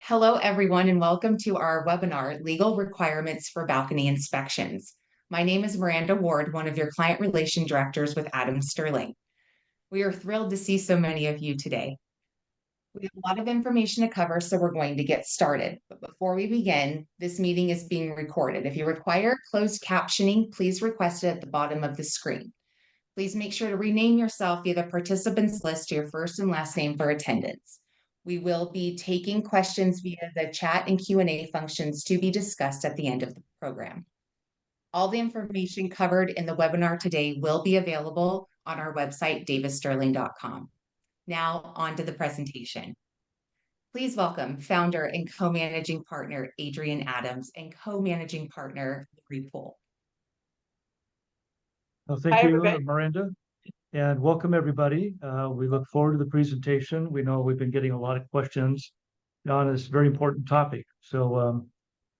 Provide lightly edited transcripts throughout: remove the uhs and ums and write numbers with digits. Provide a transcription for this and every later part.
Hello, everyone, and welcome to our webinar, Legal Requirements for Balcony Inspections. My name is Miranda Ward, one of your Client Relation Directors with Davis-Stirling. We are thrilled to see so many of you today. We have a lot of information to cover, so we're going to get started. But before we begin, this meeting is being recorded. If you require closed captioning, please request it at the bottom of the screen. Please make sure to rename yourself via the participants list to your first and last name for attendance. We will be taking questions via the chat and Q&A functions to be discussed at the end of the program. All the information covered in the webinar today will be available on our website, Davis-Stirling.com. Now on to the presentation. Please welcome founder and co-managing partner, Adrian Adams, and co-managing partner, Laurie Poole. Well, thank you, Miranda, and welcome everybody. We look forward to the presentation. We know we've been getting a lot of questions on this very important topic. So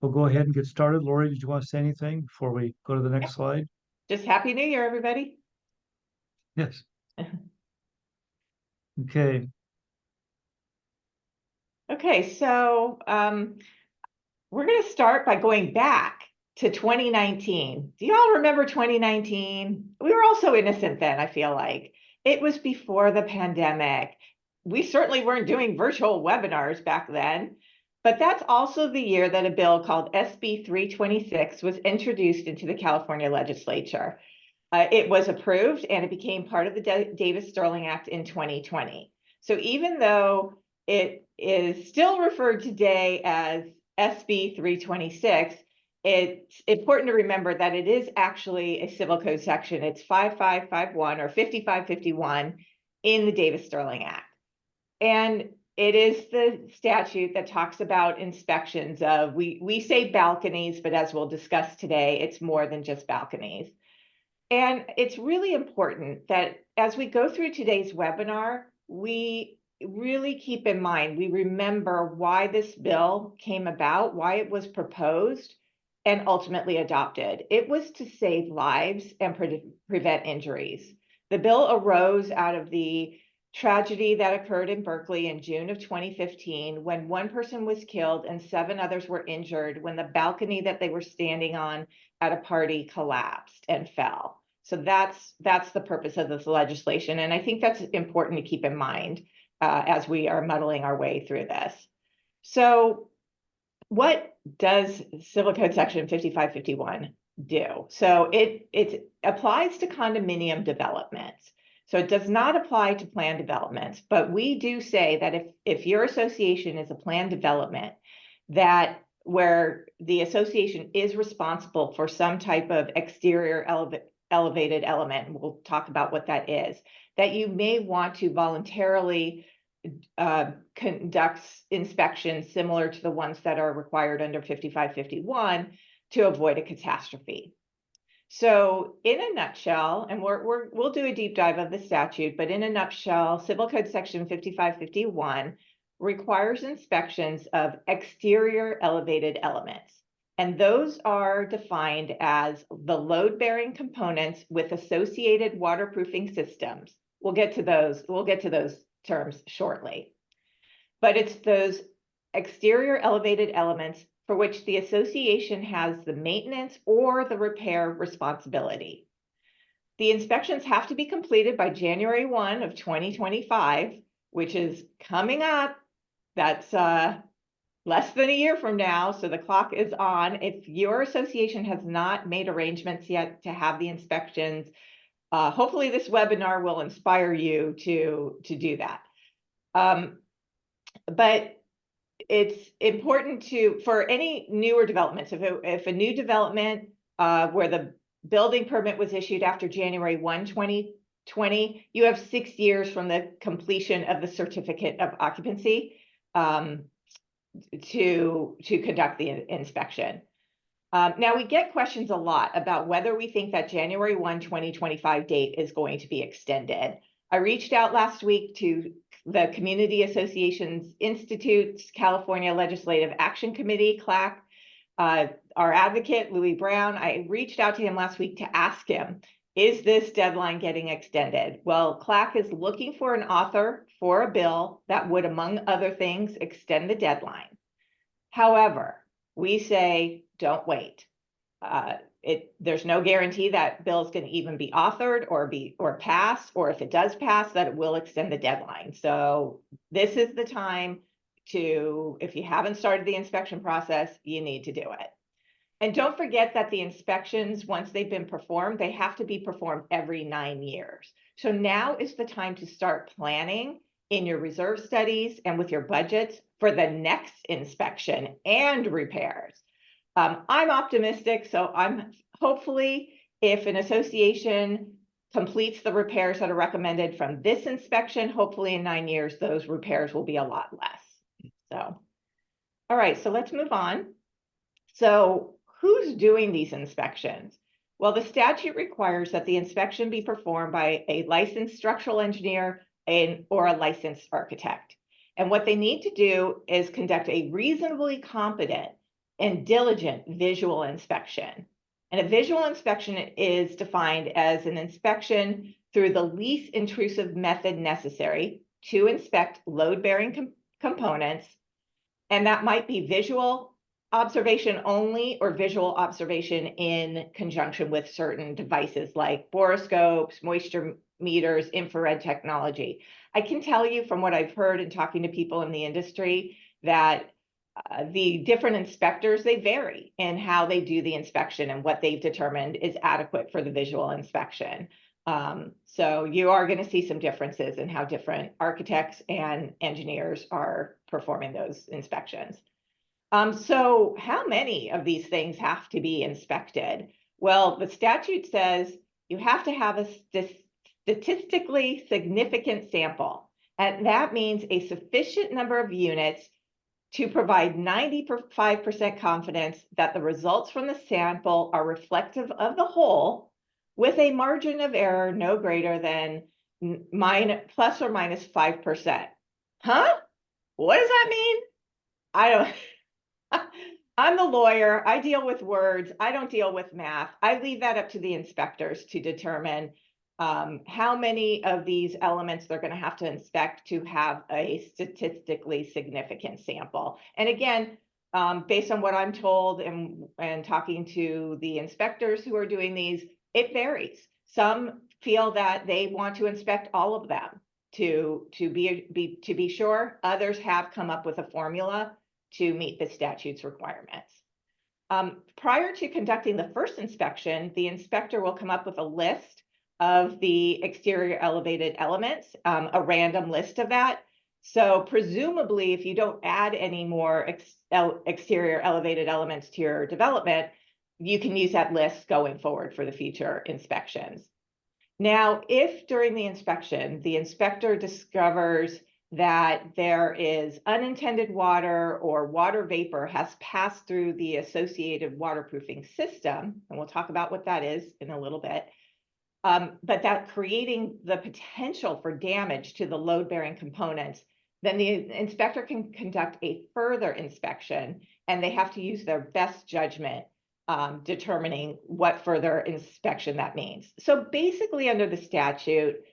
we'll go ahead and get started. Laurie, did you want to say anything before we go to the next slide? Just Happy New Year, everybody. Yes. Okay. Okay, so we're going to start by going back to 2019. Do you all remember 2019? We were all so innocent then, I feel like. It was before the pandemic. We certainly weren't doing virtual webinars back then, but that's also the year that a bill called SB 326 was introduced into the California legislature. It was approved and it became part of the Davis-Stirling Act in 2020. So even though it is still referred today as SB 326, it's important to remember that it is actually a civil code section. It's 5551 or 5551 in the Davis-Stirling Act. And it is the statute that talks about inspections of, we say balconies, but as we'll discuss today, it's more than just balconies. And it's really important that as we go through today's webinar, we really keep in mind, we remember why this bill came about, why it was proposed, and ultimately adopted. It was to save lives and prevent injuries. The bill arose out of the tragedy that occurred in Berkeley in June of 2015, when one person was killed and 7 others were injured when the balcony that they were standing on at a party collapsed and fell. So that's the purpose of this legislation. And I think that's important to keep in mind as we are muddling our way through this. So what does Civil Code Section 5551 do? So it applies to condominium developments. So it does not apply to planned developments, but we do say that if your association is a planned development, that where the association is responsible for some type of exterior elevated element, and we'll talk about what that is, that you may want to voluntarily conduct inspections similar to the ones that are required under 5551 to avoid a catastrophe. So in a nutshell, and we'll do a deep dive of the statute, but in a nutshell, Civil Code Section 5551 requires inspections of exterior elevated elements. And those are defined as the load-bearing components with associated waterproofing systems. We'll get to those terms shortly. But it's those exterior elevated elements for which the association has the maintenance or the repair responsibility. The inspections have to be completed by January 1 of 2025, which is coming up. That's less than a year from now, so the clock is on. If your association has not made arrangements yet to have the inspections, hopefully this webinar will inspire you to do that. But it's important for any newer developments, if a new development where the building permit was issued after January 1, 2020, you have 6 years from the completion of the certificate of occupancy to conduct the inspection. Now, we get questions a lot about whether we think that January 1, 2025 date is going to be extended. I reached out last week to the Community Associations Institute's California Legislative Action Committee, CLAC, our advocate, Louis Brown. I reached out to him last week to ask him, is this deadline getting extended? Well, CLAC is looking for an author for a bill that would, among other things, extend the deadline. However, we say, don't wait. There's no guarantee that bill is going to even be authored or pass, or if it does pass, that it will extend the deadline. So this is the time to, if you haven't started the inspection process, you need to do it. And don't forget that the inspections, once they've been performed, they have to be performed every 9 years. So now is the time to start planning in your reserve studies and with your budgets for the next inspection and repairs. I'm optimistic, so I'm hopefully, if an association completes the repairs that are recommended from this inspection, hopefully in 9 years, those repairs will be a lot less. So, all right, so let's move on. So who's doing these inspections? Well, the statute requires that the inspection be performed by a licensed structural engineer or a licensed architect. And what they need to do is conduct a reasonably competent and diligent visual inspection. And a visual inspection is defined as an inspection through the least intrusive method necessary to inspect load-bearing components. And that might be visual observation only or visual observation in conjunction with certain devices like borescopes, moisture meters, infrared technology. I can tell you from what I've heard and talking to people in the industry that the different inspectors, they vary in how they do the inspection and what they've determined is adequate for the visual inspection. So you are going to see some differences in how different architects and engineers are performing those inspections. So how many of these things have to be inspected? Well, the statute says you have to have a statistically significant sample, and that means a sufficient number of units to provide 95% confidence that the results from the sample are reflective of the whole, with a margin of error no greater than plus or minus 5%. Huh? What does that mean? I don't. I'm the lawyer. I deal with words. I don't deal with math. I leave that up to the inspectors to determine how many of these elements they're going to have to inspect to have a statistically significant sample. And again, based on what I'm told and talking to the inspectors who are doing these, it varies. Some feel that they want to inspect all of them to be sure. Others have come up with a formula to meet the statute's requirements. Prior to conducting the first inspection, the inspector will come up with a list of the exterior elevated elements, a random list of that. So presumably, if you don't add any more exterior elevated elements to your development, you can use that list going forward for the future inspections. Now, if during the inspection, the inspector discovers that there is unintended water or water vapor has passed through the associated waterproofing system, and we'll talk about what that is in a little bit, but that creating the potential for damage to the load-bearing components, then the inspector can conduct a further inspection, and they have to use their best judgment determining what further inspection that means. So basically, under the statute,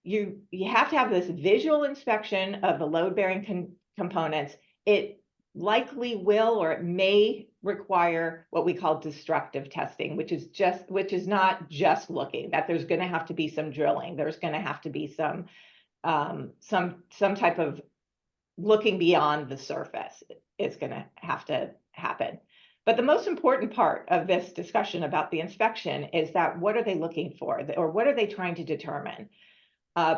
you have to have this visual inspection of the load-bearing components. It likely will or it may require what we call destructive testing, which is not just looking, that there's going to have to be some drilling. There's going to have to be some type of looking beyond the surface. It's going to have to happen. But the most important part of this discussion about the inspection is that what are they looking for, or what are they trying to determine?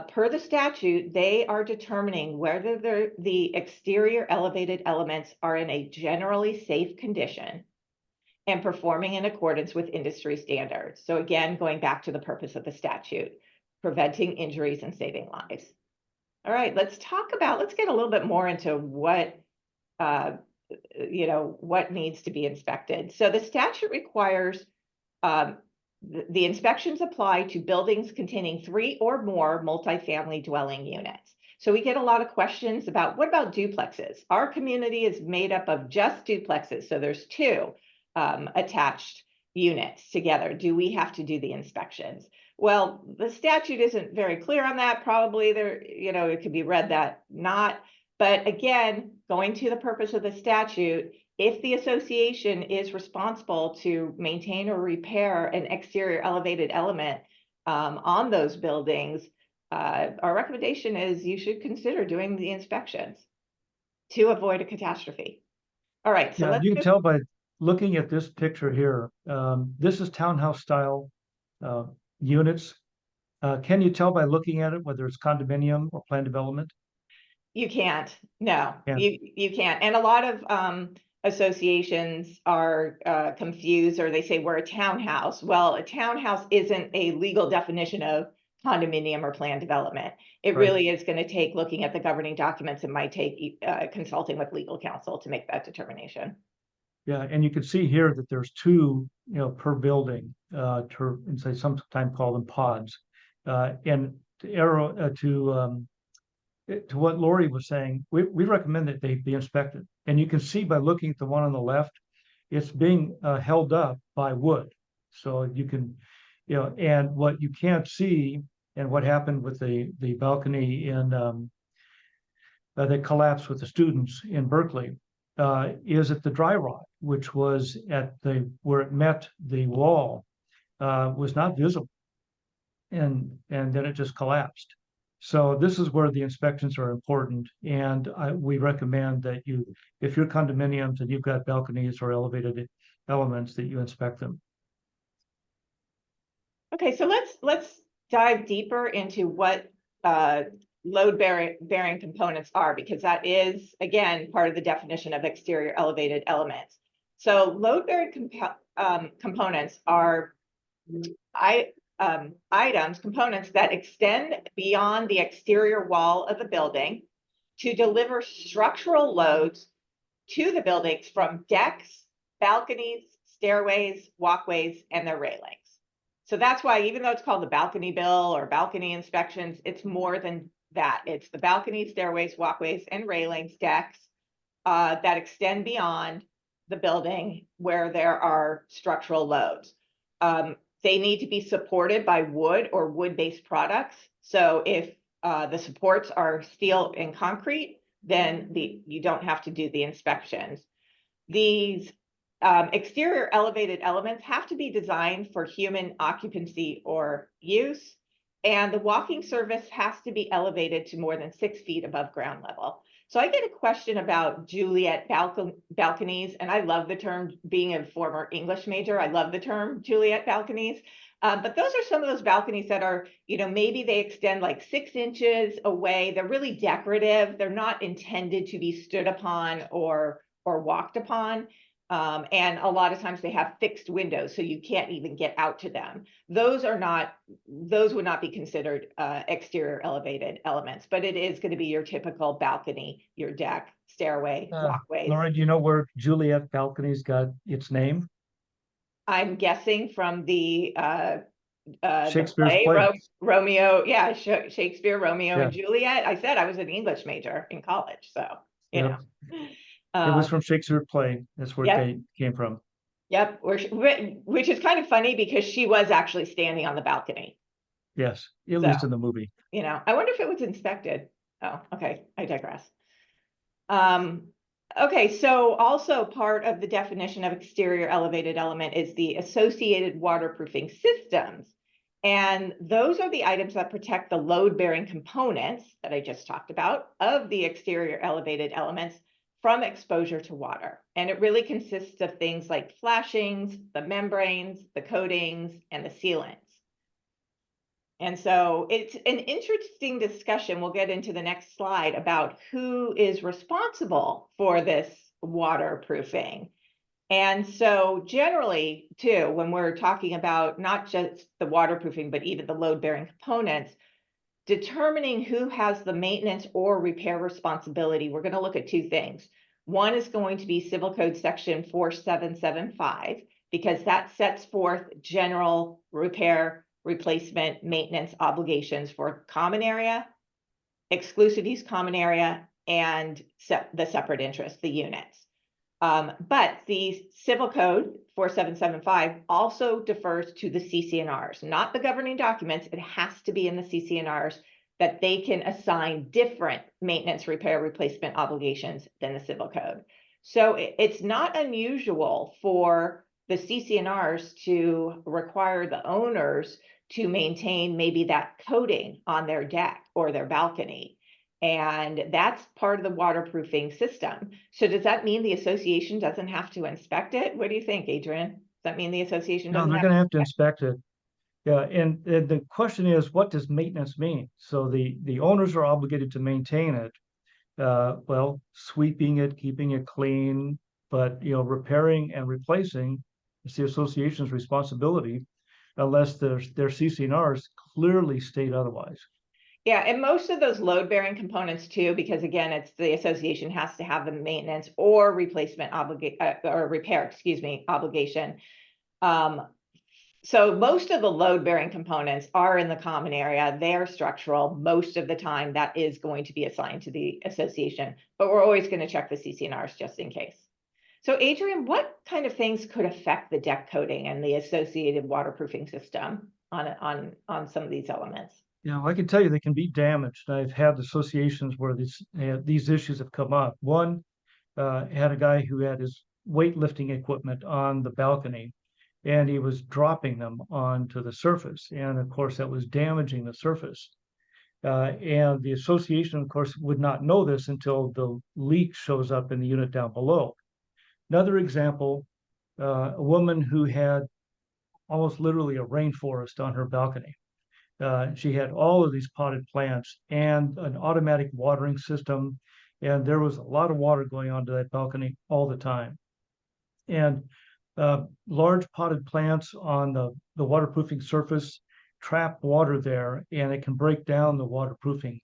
Per the statute, they are determining whether the exterior elevated elements are in a generally safe condition and performing in accordance with industry standards. So again, going back to the purpose of the statute, preventing injuries and saving lives. All right, let's get a little bit more into what needs to be inspected. So the statute requires the inspections apply to buildings containing 3 or more multifamily dwelling units. So we get a lot of questions about, what about duplexes? Our community is made up of just duplexes. So there's 2 attached units together. Do we have to do the inspections? Well, the statute isn't very clear on that. Probably there, it could be read that not, But again, going to the purpose of the statute, if the association is responsible to maintain or repair an exterior elevated element on those buildings, our recommendation is you should consider doing the inspections to avoid a catastrophe. All right, so Yeah, let's you can tell by looking at this picture here. This is townhouse style units. Can you tell by looking at it whether it's condominium or planned development? You can't. No, Yeah. you can't. And a lot of associations are confused, or they say we're a townhouse. Well, a townhouse isn't a legal definition of condominium or planned development. It Right. really is going to take looking at the governing documents. It might take consulting with legal counsel to make that determination. Yeah, and you can see here that there's two, per building, and say sometimes call them pods. And to arrow to what Laurie was saying, we recommend that they be inspected. And you can see by looking at the one on the left, it's being held up by wood. So you can, and what you can't see, and what happened with the balcony in that collapsed with the students in Berkeley, is at the dry rot, which was at where it met the wall, was not visible, and then it just collapsed. So this is where the inspections are important, and we recommend that if you're condominiums and you've got balconies or elevated elements, that you inspect them. Okay, so let's dive deeper into what load bearing components are, because that is, again, part of the definition of exterior elevated elements. So load bearing components are components that extend beyond the exterior wall of the building to deliver structural loads to the buildings from decks, balconies, stairways, walkways, and their railings. So that's why, even though it's called the balcony bill or balcony inspections, it's more than that. It's the balconies, stairways, walkways, and railings, decks that extend beyond the building where there are structural loads. They need to be supported by wood or wood-based products. So if the supports are steel and concrete, then you don't have to do the inspections. These exterior elevated elements have to be designed for human occupancy or use, and the walking surface has to be elevated to more than 6 feet above ground level. So I get a question about Juliet balconies, and I love the term. Being a former English major, I love the term Juliet balconies. But those are some of those balconies that are, maybe they extend like 6 inches away. They're really decorative. They're not intended to be stood upon or walked upon. And a lot of times they have fixed windows, so you can't even get out to them. Those would not be considered exterior elevated elements, but it is going to be your typical balcony, your deck, stairway, walkways. Laurie, do you know where Juliet balconies got its name? I'm guessing from the Shakespeare's play, play. Romeo, yeah, Shakespeare, Romeo Yeah. and Juliet. I said I was an English major in college, so you know. It was from Shakespeare's play. That's where Yep. it came from. Yep, which is kind of funny because she was actually standing on the balcony. Yes, at least in the movie. I wonder if it was inspected. Oh, okay, I digress. Okay, so also part of the definition of exterior elevated element is the associated waterproofing systems. And those are the items that protect the load-bearing components that I just talked about of the exterior elevated elements from exposure to water. And it really consists of things like flashings, the membranes, the coatings, and the sealants. And so it's an interesting discussion. We'll get into the next slide about who is responsible for this waterproofing. And so generally, too, when we're talking about not just the waterproofing, but even the load-bearing components, determining who has the maintenance or repair responsibility, we're going to look at 2 things. One is going to be Civil Code Section 4775, because that sets forth general repair, replacement, maintenance obligations for common area, exclusive use common area, and the separate interest, the units. But the Civil Code 4775 also defers to the CC&Rs, not the governing documents. It has to be in the CC&Rs that they can assign different maintenance, repair, replacement obligations than the civil code. So it's not unusual for the CC&Rs to require the owners to maintain maybe that coating on their deck or their balcony. And that's part of the waterproofing system. So does that mean the association doesn't have to inspect it? What do you think, Adrian? Does that mean the association No, doesn't they're have going to to have to inspect it. Yeah, and the question is, what does maintenance mean? So the owners are obligated to maintain it. Well, sweeping it, keeping it clean, but repairing and replacing is the association's responsibility, unless their CC&Rs clearly state otherwise. Yeah, and most of those load-bearing components too, because again, it's the association has to have the maintenance or replacement or repair, excuse me, obligation. So most of the load-bearing components are in the common area. They are structural. Most of the time, that is going to be assigned to the association, but we're always going to check the CC&Rs just in case. So Adrian, what kind of things could affect the deck coating and the associated waterproofing system on some of these elements? I can tell you they can be damaged. I've had associations where these issues have come up. One had a guy who had his weightlifting equipment on the balcony, and he was dropping them onto the surface. And of course, that was damaging the surface. And the association, of course, would not know this until the leak shows up in the unit down below. Another example, a woman who had almost literally a rainforest on her balcony. She had all of these potted plants and an automatic watering system, and there was a lot of water going onto that balcony all the time. And large potted plants on the waterproofing surface trap water there, and it can break down the waterproofing.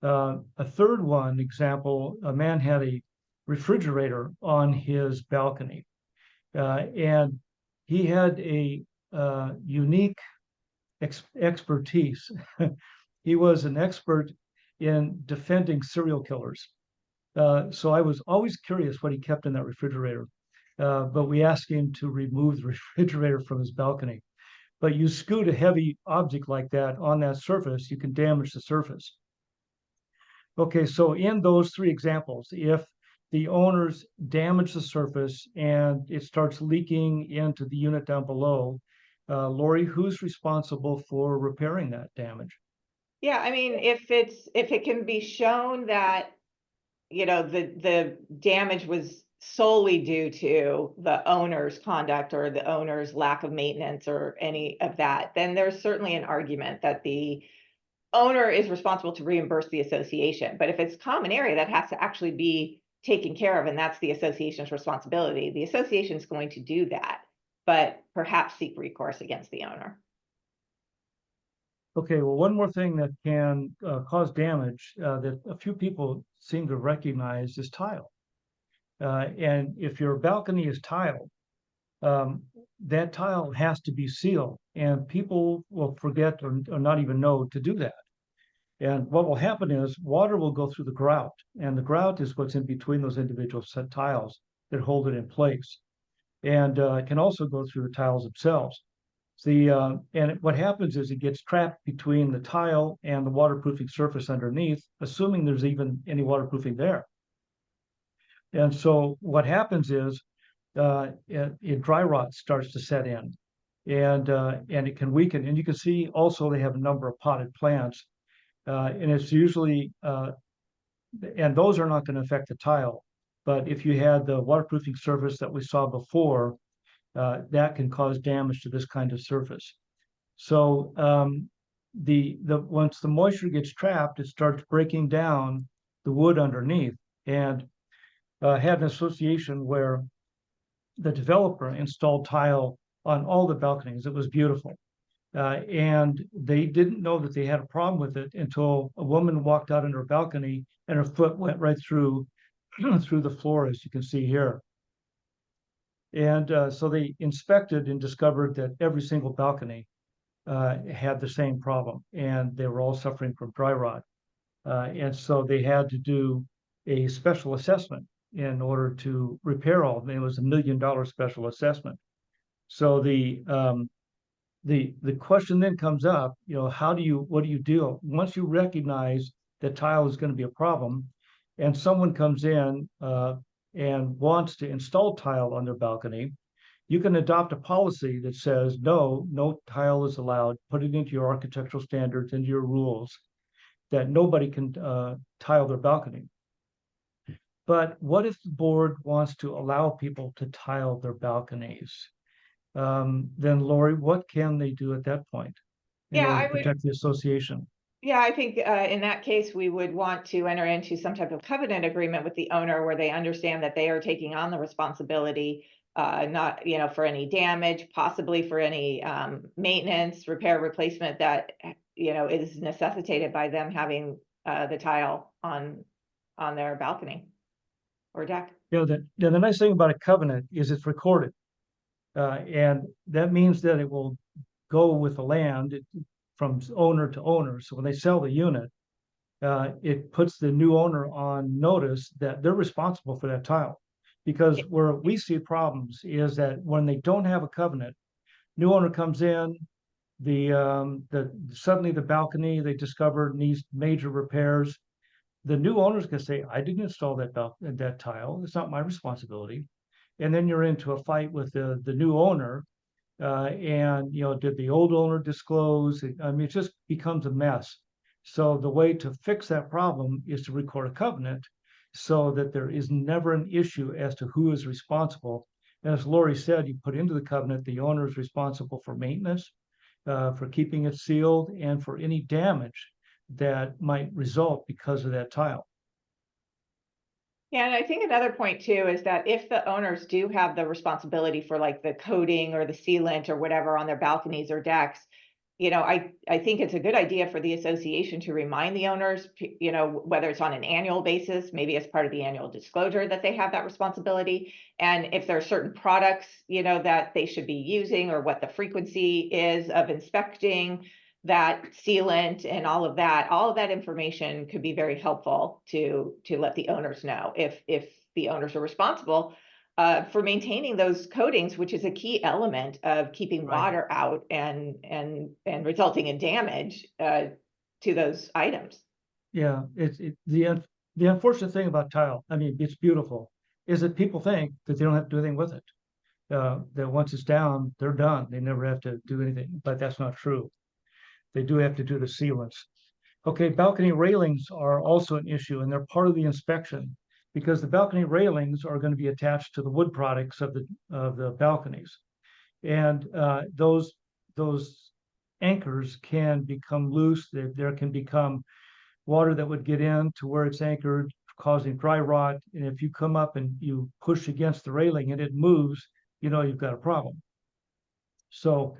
A third one example, a man had a refrigerator on his balcony, and he had a unique expertise. He was an expert in defending serial killers. So I was always curious what he kept in that refrigerator. But we asked him to remove the refrigerator from his balcony. But you scoot a heavy object like that on that surface, you can damage the surface. Okay, so in those three examples, if the owners damage the surface and it starts leaking into the unit down below, Laurie, who's responsible for repairing that damage? Yeah, I mean, if it can be shown that, the damage was solely due to the owner's conduct or the owner's lack of maintenance or any of that, then there's certainly an argument that the owner is responsible to reimburse the association. But if it's common area, that has to actually be taken care of, and that's the association's responsibility. The association is going to do that, but perhaps seek recourse against the owner. Okay, well, one more thing that can cause damage that a few people seem to recognize is tile. And if your balcony is tiled, that tile has to be sealed, and people will forget or not even know to do that. And what will happen is water will go through the grout, and the grout is what's in between those individual set tiles that hold it in place. And it can also go through the tiles themselves. And what happens is it gets trapped between the tile and the waterproofing surface underneath, assuming there's even any waterproofing there. And so what happens is dry rot starts to set in, and it can weaken. And you can see also they have a number of potted plants, and it's usually and those are not going to affect the tile. But if you had the waterproofing surface that we saw before, that can cause damage to this kind of surface. So once the moisture gets trapped, it starts breaking down the wood underneath. And had an association where the developer installed tile on all the balconies. It was beautiful. And they didn't know that they had a problem with it until a woman walked out on her balcony and her foot went right through through the floor, as you can see here. And so they inspected and discovered that every single balcony had the same problem, and they were all suffering from dry rot. And so they had to do a special assessment in order to repair all of them. It was $1 million special assessment. So the question then comes up, what do you do once you recognize that tile is going to be a problem, and someone comes in and wants to install tile on their balcony? You can adopt a policy that says, no tile is allowed. Put it into your architectural standards, into your rules, that nobody can tile their balcony. But what if the board wants to allow people to tile their balconies? Then Laurie, what can they do at that point in order to protect the association? Yeah, I think in that case, we would want to enter into some type of covenant agreement with the owner where they understand that they are taking on the responsibility, not, for any damage, possibly for any maintenance, repair, replacement that, is necessitated by them having the tile on their balcony or deck. The nice thing about a covenant is it's recorded. And that means that it will go with the land from owner to owner. So when they sell the unit, it puts the new owner on notice that they're responsible for that tile. Because where we see problems is that when they don't have a covenant, new owner comes in, suddenly the balcony they discover needs major repairs. The new owner's gonna say, I didn't install that tile. It's not my responsibility. And then you're into a fight with the new owner. And did the old owner disclose? I mean, it just becomes a mess. So the way to fix that problem is to record a covenant so that there is never an issue as to who is responsible. And as Laurie said, you put into the covenant, the owner is responsible for maintenance, for keeping it sealed, and for any damage that might result because of that tile. Yeah, and I think another point too is that if the owners do have the responsibility for like the coating or the sealant or whatever on their balconies or decks, I think it's a good idea for the association to remind the owners, whether it's on an annual basis, maybe as part of the annual disclosure that they have that responsibility. And if there are certain products, that they should be using, or what the frequency is of inspecting that sealant and all of that information could be very helpful to let the owners know if the owners are responsible for maintaining those coatings, which is a key element of keeping water out and resulting in damage to those items. Yeah, the unfortunate thing about tile, I mean, it's beautiful, is that people think that they don't have to do anything with it. That once it's down, they're done. They never have to do anything, but that's not true. They do have to do the sealants. Okay, balcony railings are also an issue, and they're part of the inspection because the balcony railings are going to be attached to the wood products of the balconies, and those anchors can become loose. There can become water that would get in to where it's anchored, causing dry rot. And if you come up and you push against the railing and it moves, you've got a problem. So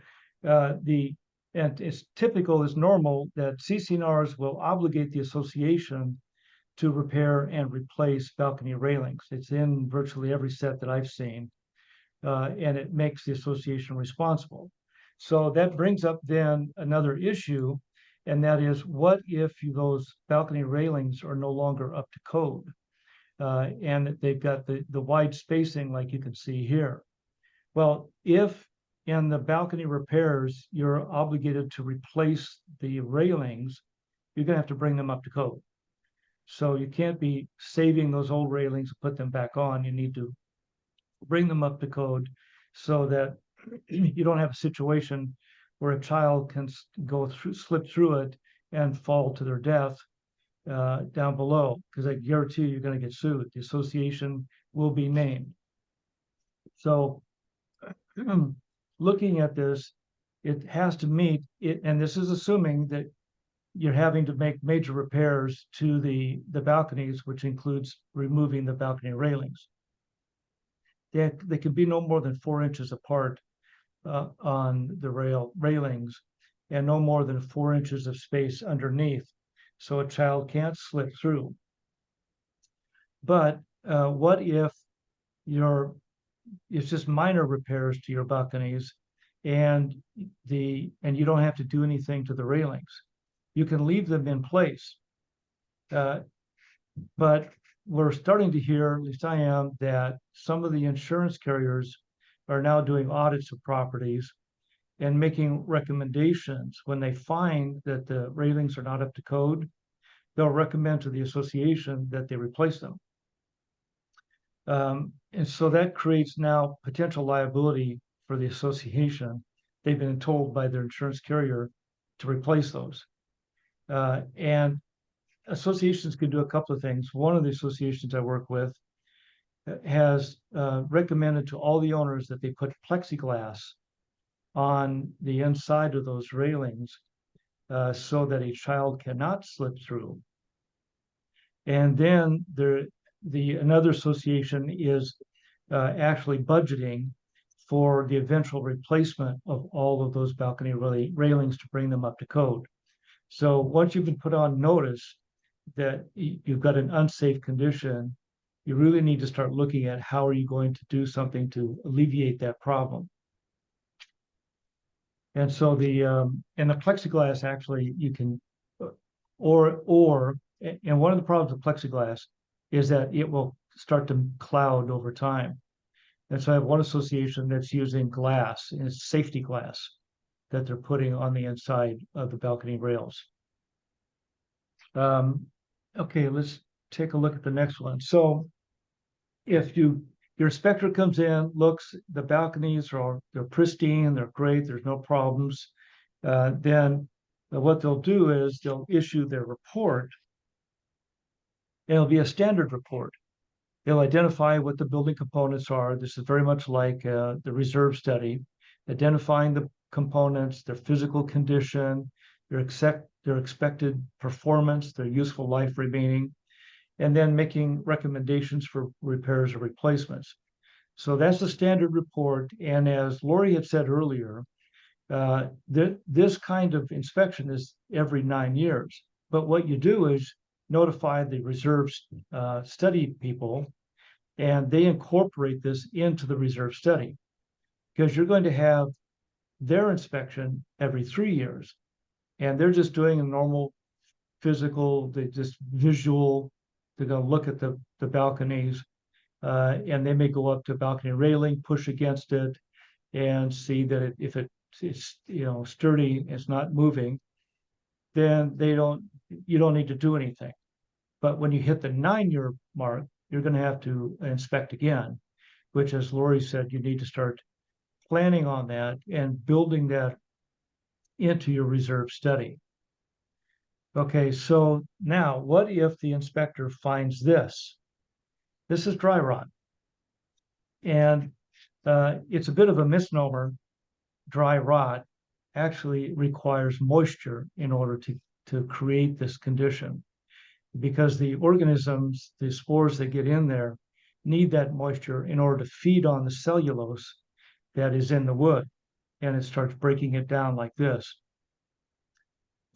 and it's typical, it's normal that CC&Rs will obligate the association to repair and replace balcony railings. It's in virtually every set that I've seen, and it makes the association responsible. So that brings up then another issue, and that is, what if those balcony railings are no longer up to code, and they've got the wide spacing like you can see here? Well, if in the balcony repairs, you're obligated to replace the railings, you're going to have to bring them up to code. So you can't be saving those old railings and put them back on. You need to bring them up to code so that you don't have a situation where a child can slip through it and fall to their death down below, because I guarantee you're going to get sued. The association will be named. So looking at this, it has to meet it, and this is assuming that you're having to make major repairs to the balconies, which includes removing the balcony railings. They can be no more than 4 inches apart on the railings, and no more than 4 inches of space underneath, so a child can't slip through. But what if it's just minor repairs to your balconies, and you don't have to do anything to the railings? You can leave them in place. But we're starting to hear, at least I am, that some of the insurance carriers are now doing audits of properties, and making recommendations. When they find that the railings are not up to code, they'll recommend to the association that they replace them. And so that creates now potential liability for the association. They've been told by their insurance carrier to replace those. And associations can do a couple of things. One of the associations I work with has recommended to all the owners that they put plexiglass on the inside of those railings so that a child cannot slip through. And then another association is actually budgeting for the eventual replacement of all of those balcony railings to bring them up to code. So once you've been put on notice that you've got an unsafe condition, you really need to start looking at how are you going to do something to alleviate that problem. And so and the plexiglass actually you can, and one of the problems with plexiglass is that it will start to cloud over time. And so I have one association that's using glass, and it's safety glass that they're putting on the inside of the balcony rails. Okay, let's take a look at the next one. So if your inspector comes in, looks, the balconies they're pristine, they're great, there's no problems, then what they'll do is they'll issue their report. It'll be a standard report. They'll identify what the building components are. This is very much like the reserve study, identifying the components, their physical condition, their expected performance, their useful life remaining, and then making recommendations for repairs or replacements. So that's the standard report. And as Laurie had said earlier, this kind of inspection is every 9 years. But what you do is notify the reserve study people, and they incorporate this into the reserve study, because you're going to have their inspection every 3 years, and they're just doing a normal physical, just visual. They're going to look at the balconies, and they may go up to balcony railing, push against it, and see that if it's sturdy, it's not moving, then you don't need to do anything. But when you hit the 9-year mark, you're going to have to inspect again, which, as Laurie said, you need to start planning on that and building that into your reserve study. Okay, so now what if the inspector finds this? This is dry rot. And it's a bit of a misnomer. Dry rot actually requires moisture in order to create this condition, because the organisms, the spores that get in there, need that moisture in order to feed on the cellulose that is in the wood, and it starts breaking it down like this.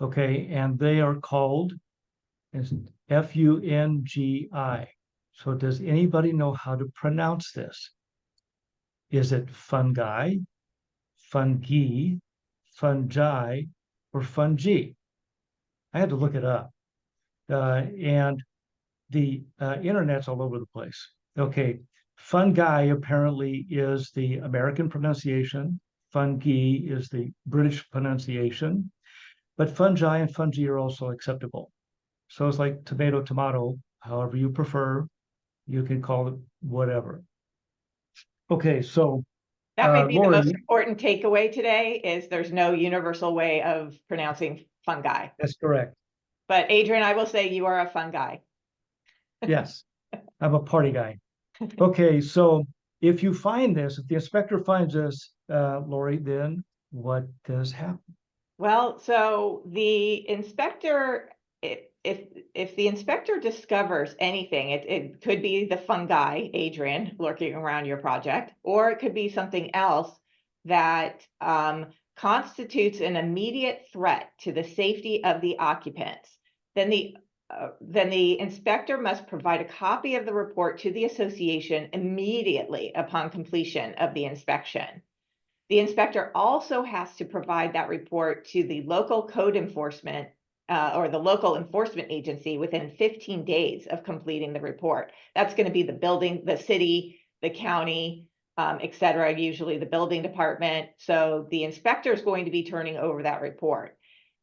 Okay, and they are called fungi. So does anybody know how to pronounce this? Is it fungi, fungi, fungi, or fungi? I had to look it up. And the internet's all over the place. Okay, fungi apparently is the American pronunciation. Fungi is the British pronunciation. But fungi and fungi are also acceptable. So it's like tomato, tomato, however you prefer. You can call it whatever. Okay, so that may be Laurie, the most important takeaway today, is there's no universal way of pronouncing fungi. That's correct. But Adrian, I will say you are a fun guy. Yes, I'm a party guy. Okay, so if you find this, if the inspector finds this, Laurie, then what does happen? Well, so the inspector, if the inspector discovers anything, it could be the fungi, Adrian, lurking around your project, or it could be something else that constitutes an immediate threat to the safety of the occupants, then the inspector must provide a copy of the report to the association immediately upon completion of the inspection. The inspector also has to provide that report to the local code enforcement or the local enforcement agency within 15 days of completing the report. That's going to be the building, the city, the county, et cetera, usually the building department. So the inspector is going to be turning over that report.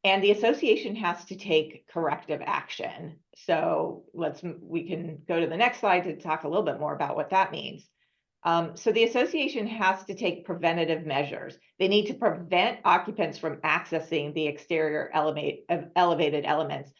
And the association has to take corrective action. So we can go to the next slide to talk a little bit more about what that means. So the association has to take preventative measures. They need to prevent occupants from accessing the exterior elevated elements,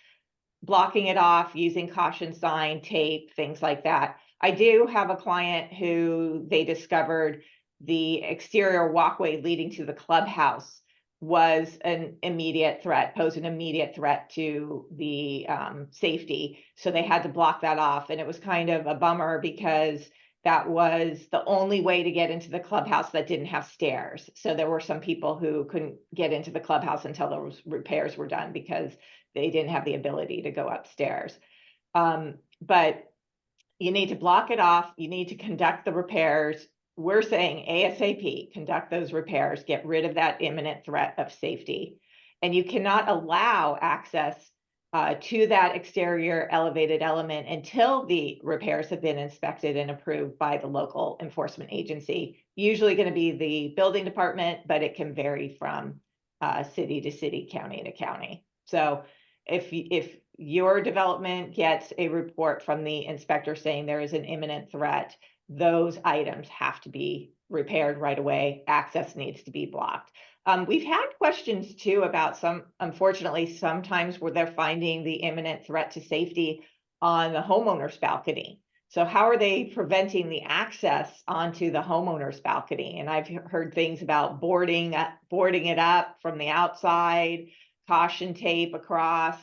blocking it off, using caution sign, tape, things like that. I do have a client who they discovered the exterior walkway leading to the clubhouse was an immediate threat, posed an immediate threat to the safety. So they had to block that off. And it was kind of a bummer because that was the only way to get into the clubhouse that didn't have stairs. So there were some people who couldn't get into the clubhouse until those repairs were done because they didn't have the ability to go upstairs. But you need to block it off. You need to conduct the repairs. We're saying ASAP, conduct those repairs, get rid of that imminent threat of safety. And you cannot allow access to that exterior elevated element until the repairs have been inspected and approved by the local enforcement agency, usually going to be the building department, but it can vary from city to city, county to county. So if your development gets a report from the inspector saying there is an imminent threat, those items have to be repaired right away. Access needs to be blocked. We've had questions too about unfortunately, sometimes where they're finding the imminent threat to safety on the homeowner's balcony. So how are they preventing the access onto the homeowner's balcony? And I've heard things about boarding it up from the outside, caution tape across.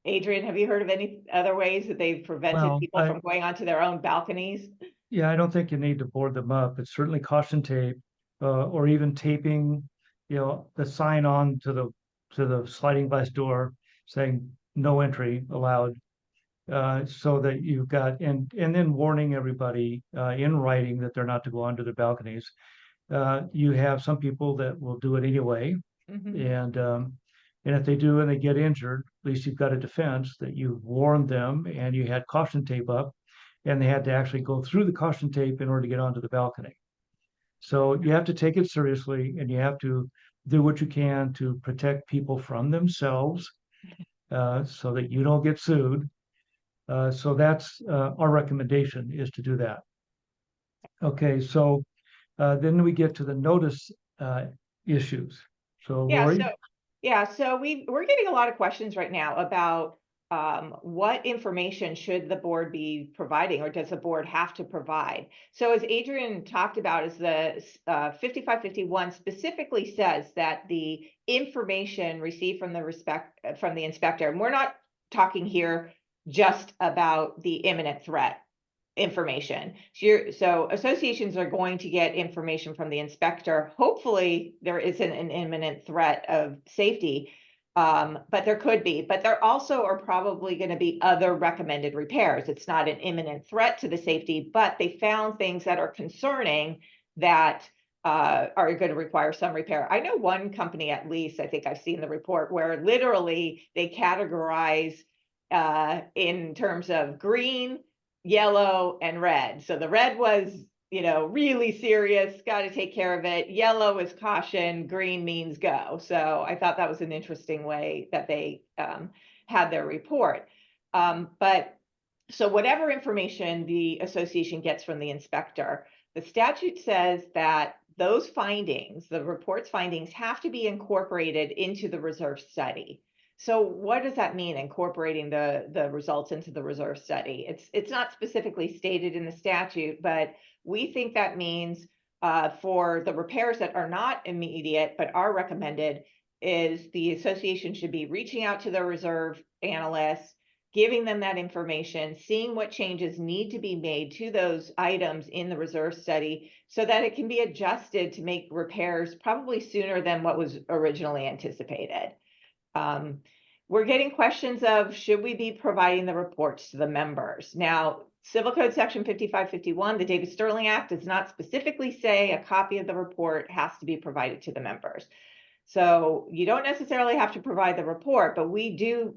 Adrian, have you heard of any other ways that they've prevented people from going onto their own balconies? Yeah, I don't think you need to board them up. It's certainly caution tape, or even taping, the sign on to the sliding glass door saying no entry allowed, so that you've got, and then warning everybody in writing that they're not to go onto their balconies. You have some people that will do it anyway, and if they do and they get injured, at least you've got a defense that you warned them and you had caution tape up, and they had to actually go through the caution tape in order to get onto the balcony. So you have to take it seriously, and you have to do what you can to protect people from themselves, so that you don't get sued. So that's our recommendation, is to do that. Okay, so then we get to the notice issues. So Laurie? So we're getting a lot of questions right now about what information should the board be providing, or does the board have to provide? So as Adrian talked about, is the 5551 specifically says that the information received from the inspector, and we're not talking here just about the imminent threat information. So associations are going to get information from the inspector. Hopefully there isn't an imminent threat of safety, but there could be. But there also are probably going to be other recommended repairs. It's not an imminent threat to the safety, but they found things that are concerning that are going to require some repair. I know one company, at least, I think I've seen the report, where literally they categorize in terms of green, yellow, and red. So the red was, really serious, got to take care of it. Yellow is caution, green means go. So I thought that was an interesting way that they had their report. But so whatever information the association gets from the inspector, the statute says that those findings, the report's findings, have to be incorporated into the reserve study. So what does that mean, incorporating the results into the reserve study? It's not specifically stated in the statute, but we think that means for the repairs that are not immediate but are recommended, is the association should be reaching out to the reserve analysts, giving them that information, seeing what changes need to be made to those items in the reserve study so that it can be adjusted to make repairs probably sooner than what was originally anticipated. We're getting questions of, should we be providing the reports to the members? Now, Civil Code Section 5551, the Davis-Stirling Act, does not specifically say a copy of the report has to be provided to the members. So you don't necessarily have to provide the report, but we do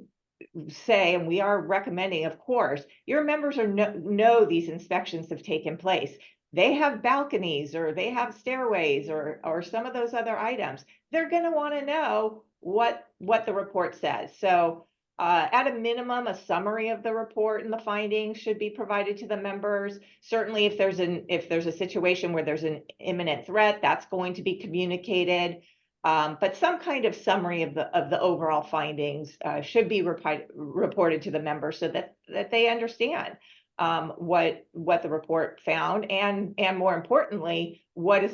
say, and we are recommending, of course, your members know these inspections have taken place. they have balconies or they have stairways or some of those other items, they're going to want to know what the report says. So at a minimum, a summary of the report and the findings should be provided to the members. Certainly, if there's a situation where there's an imminent threat, that's going to be communicated. But some kind of summary of the overall findings should be reported to the members so that they understand what the report found, and more importantly, what are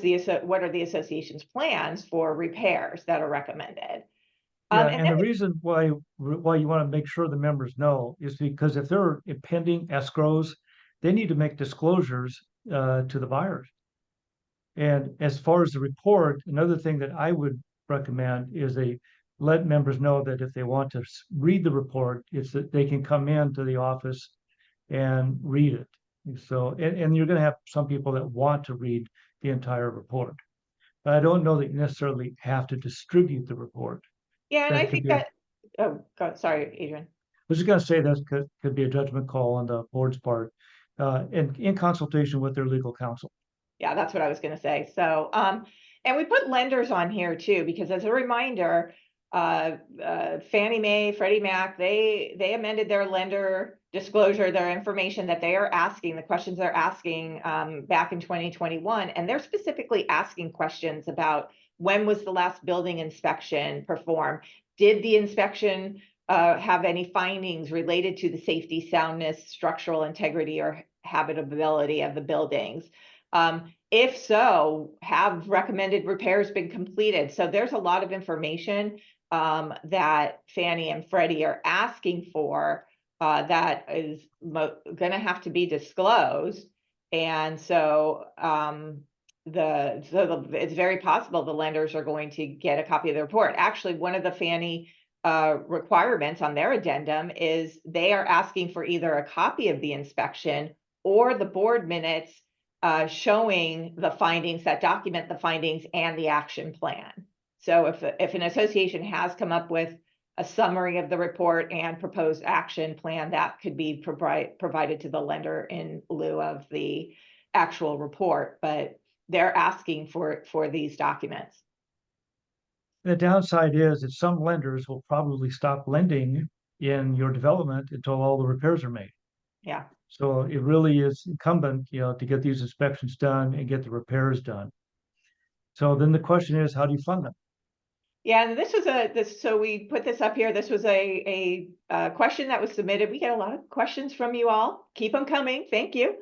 the association's plans for repairs that are recommended. Yeah, and the reason why you want to make sure the members know is because if there are impending escrows, they need to make disclosures to the buyers. And as far as the report, another thing that I would recommend is they let members know that if they want to read the report, it's that they can come into the office and read it. So, and you're going to have some people that want to read the entire report. But I don't know that you necessarily have to distribute the report. Yeah, and That I could think be that, oh, God, sorry, Adrian. I was just going to say that could be a judgment call on the board's part, in consultation with their legal counsel. Yeah, that's what I was going to say. So, and we put lenders on here too, because as a reminder, Fannie Mae, Freddie Mac, they amended their lender disclosure, their information that they are asking, the questions they're asking back in 2021, and they're specifically asking questions about when was the last building inspection performed? Did the inspection have any findings related to the safety, soundness, structural integrity, or habitability of the buildings? If so, have recommended repairs been completed? So there's a lot of information that Fannie and Freddie are asking for that is going to have to be disclosed. And so it's very possible the lenders are going to get a copy of the report. Actually, one of the Fannie requirements on their addendum is they are asking for either a copy of the inspection or the board minutes showing the findings, that document the findings and the action plan. So if an association has come up with a summary of the report and proposed action plan, that could be provided to the lender in lieu of the actual report, but they're asking for these documents. The downside is that some lenders will probably stop lending in your development until all the repairs are made. Yeah. So it really is incumbent, to get these inspections done and get the repairs done. So then the question is, how do you fund them? Yeah, and this was so we put this up here. This was a question that was submitted. We get a lot of questions from you all. Keep them coming. Thank you.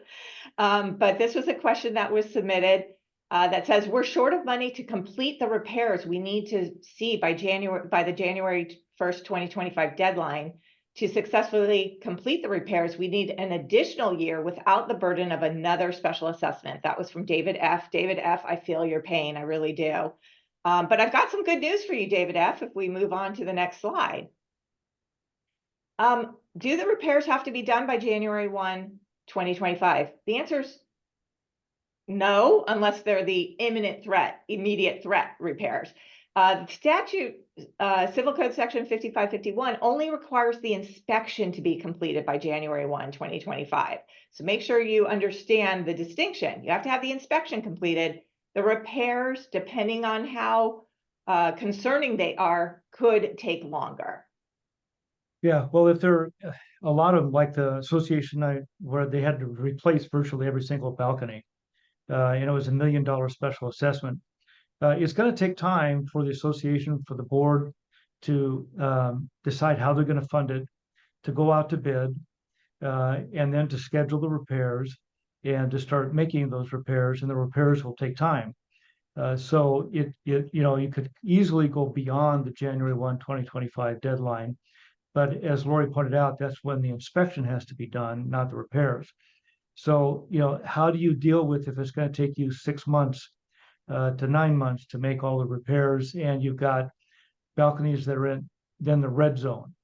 But this was a question that was submitted that says we're short of money to complete the repairs we need to see by the January 1st, 2025 deadline. To successfully complete the repairs, we need an additional year without the burden of another special assessment. That was from David F. David F., I feel your pain. I really do. But I've got some good news for you, David F., if we move on to the next slide. Do the repairs have to be done by January 1, 2025? The answer is no, unless they're the immediate threat repairs. The statute, Civil Code Section 5551, only requires the inspection to be completed by January 1, 2025. So make sure you understand the distinction. You have to have the inspection completed. The repairs, depending on how concerning they are, could take longer. Yeah, well, if there are a lot of, like the association where they had to replace virtually every single balcony, it was $1 million special assessment. It's going to take time for the association, for the board to decide how they're going to fund it, to go out to bid, and then to schedule the repairs and to start making those repairs, and the repairs will take time. So you could easily go beyond the January 1, 2025 deadline. But as Laurie pointed out, that's when the inspection has to be done, not the repairs. So, how do you deal with if it's going to take you 6 months to 9 months to make all the repairs, and you've got balconies that are in then the red zone?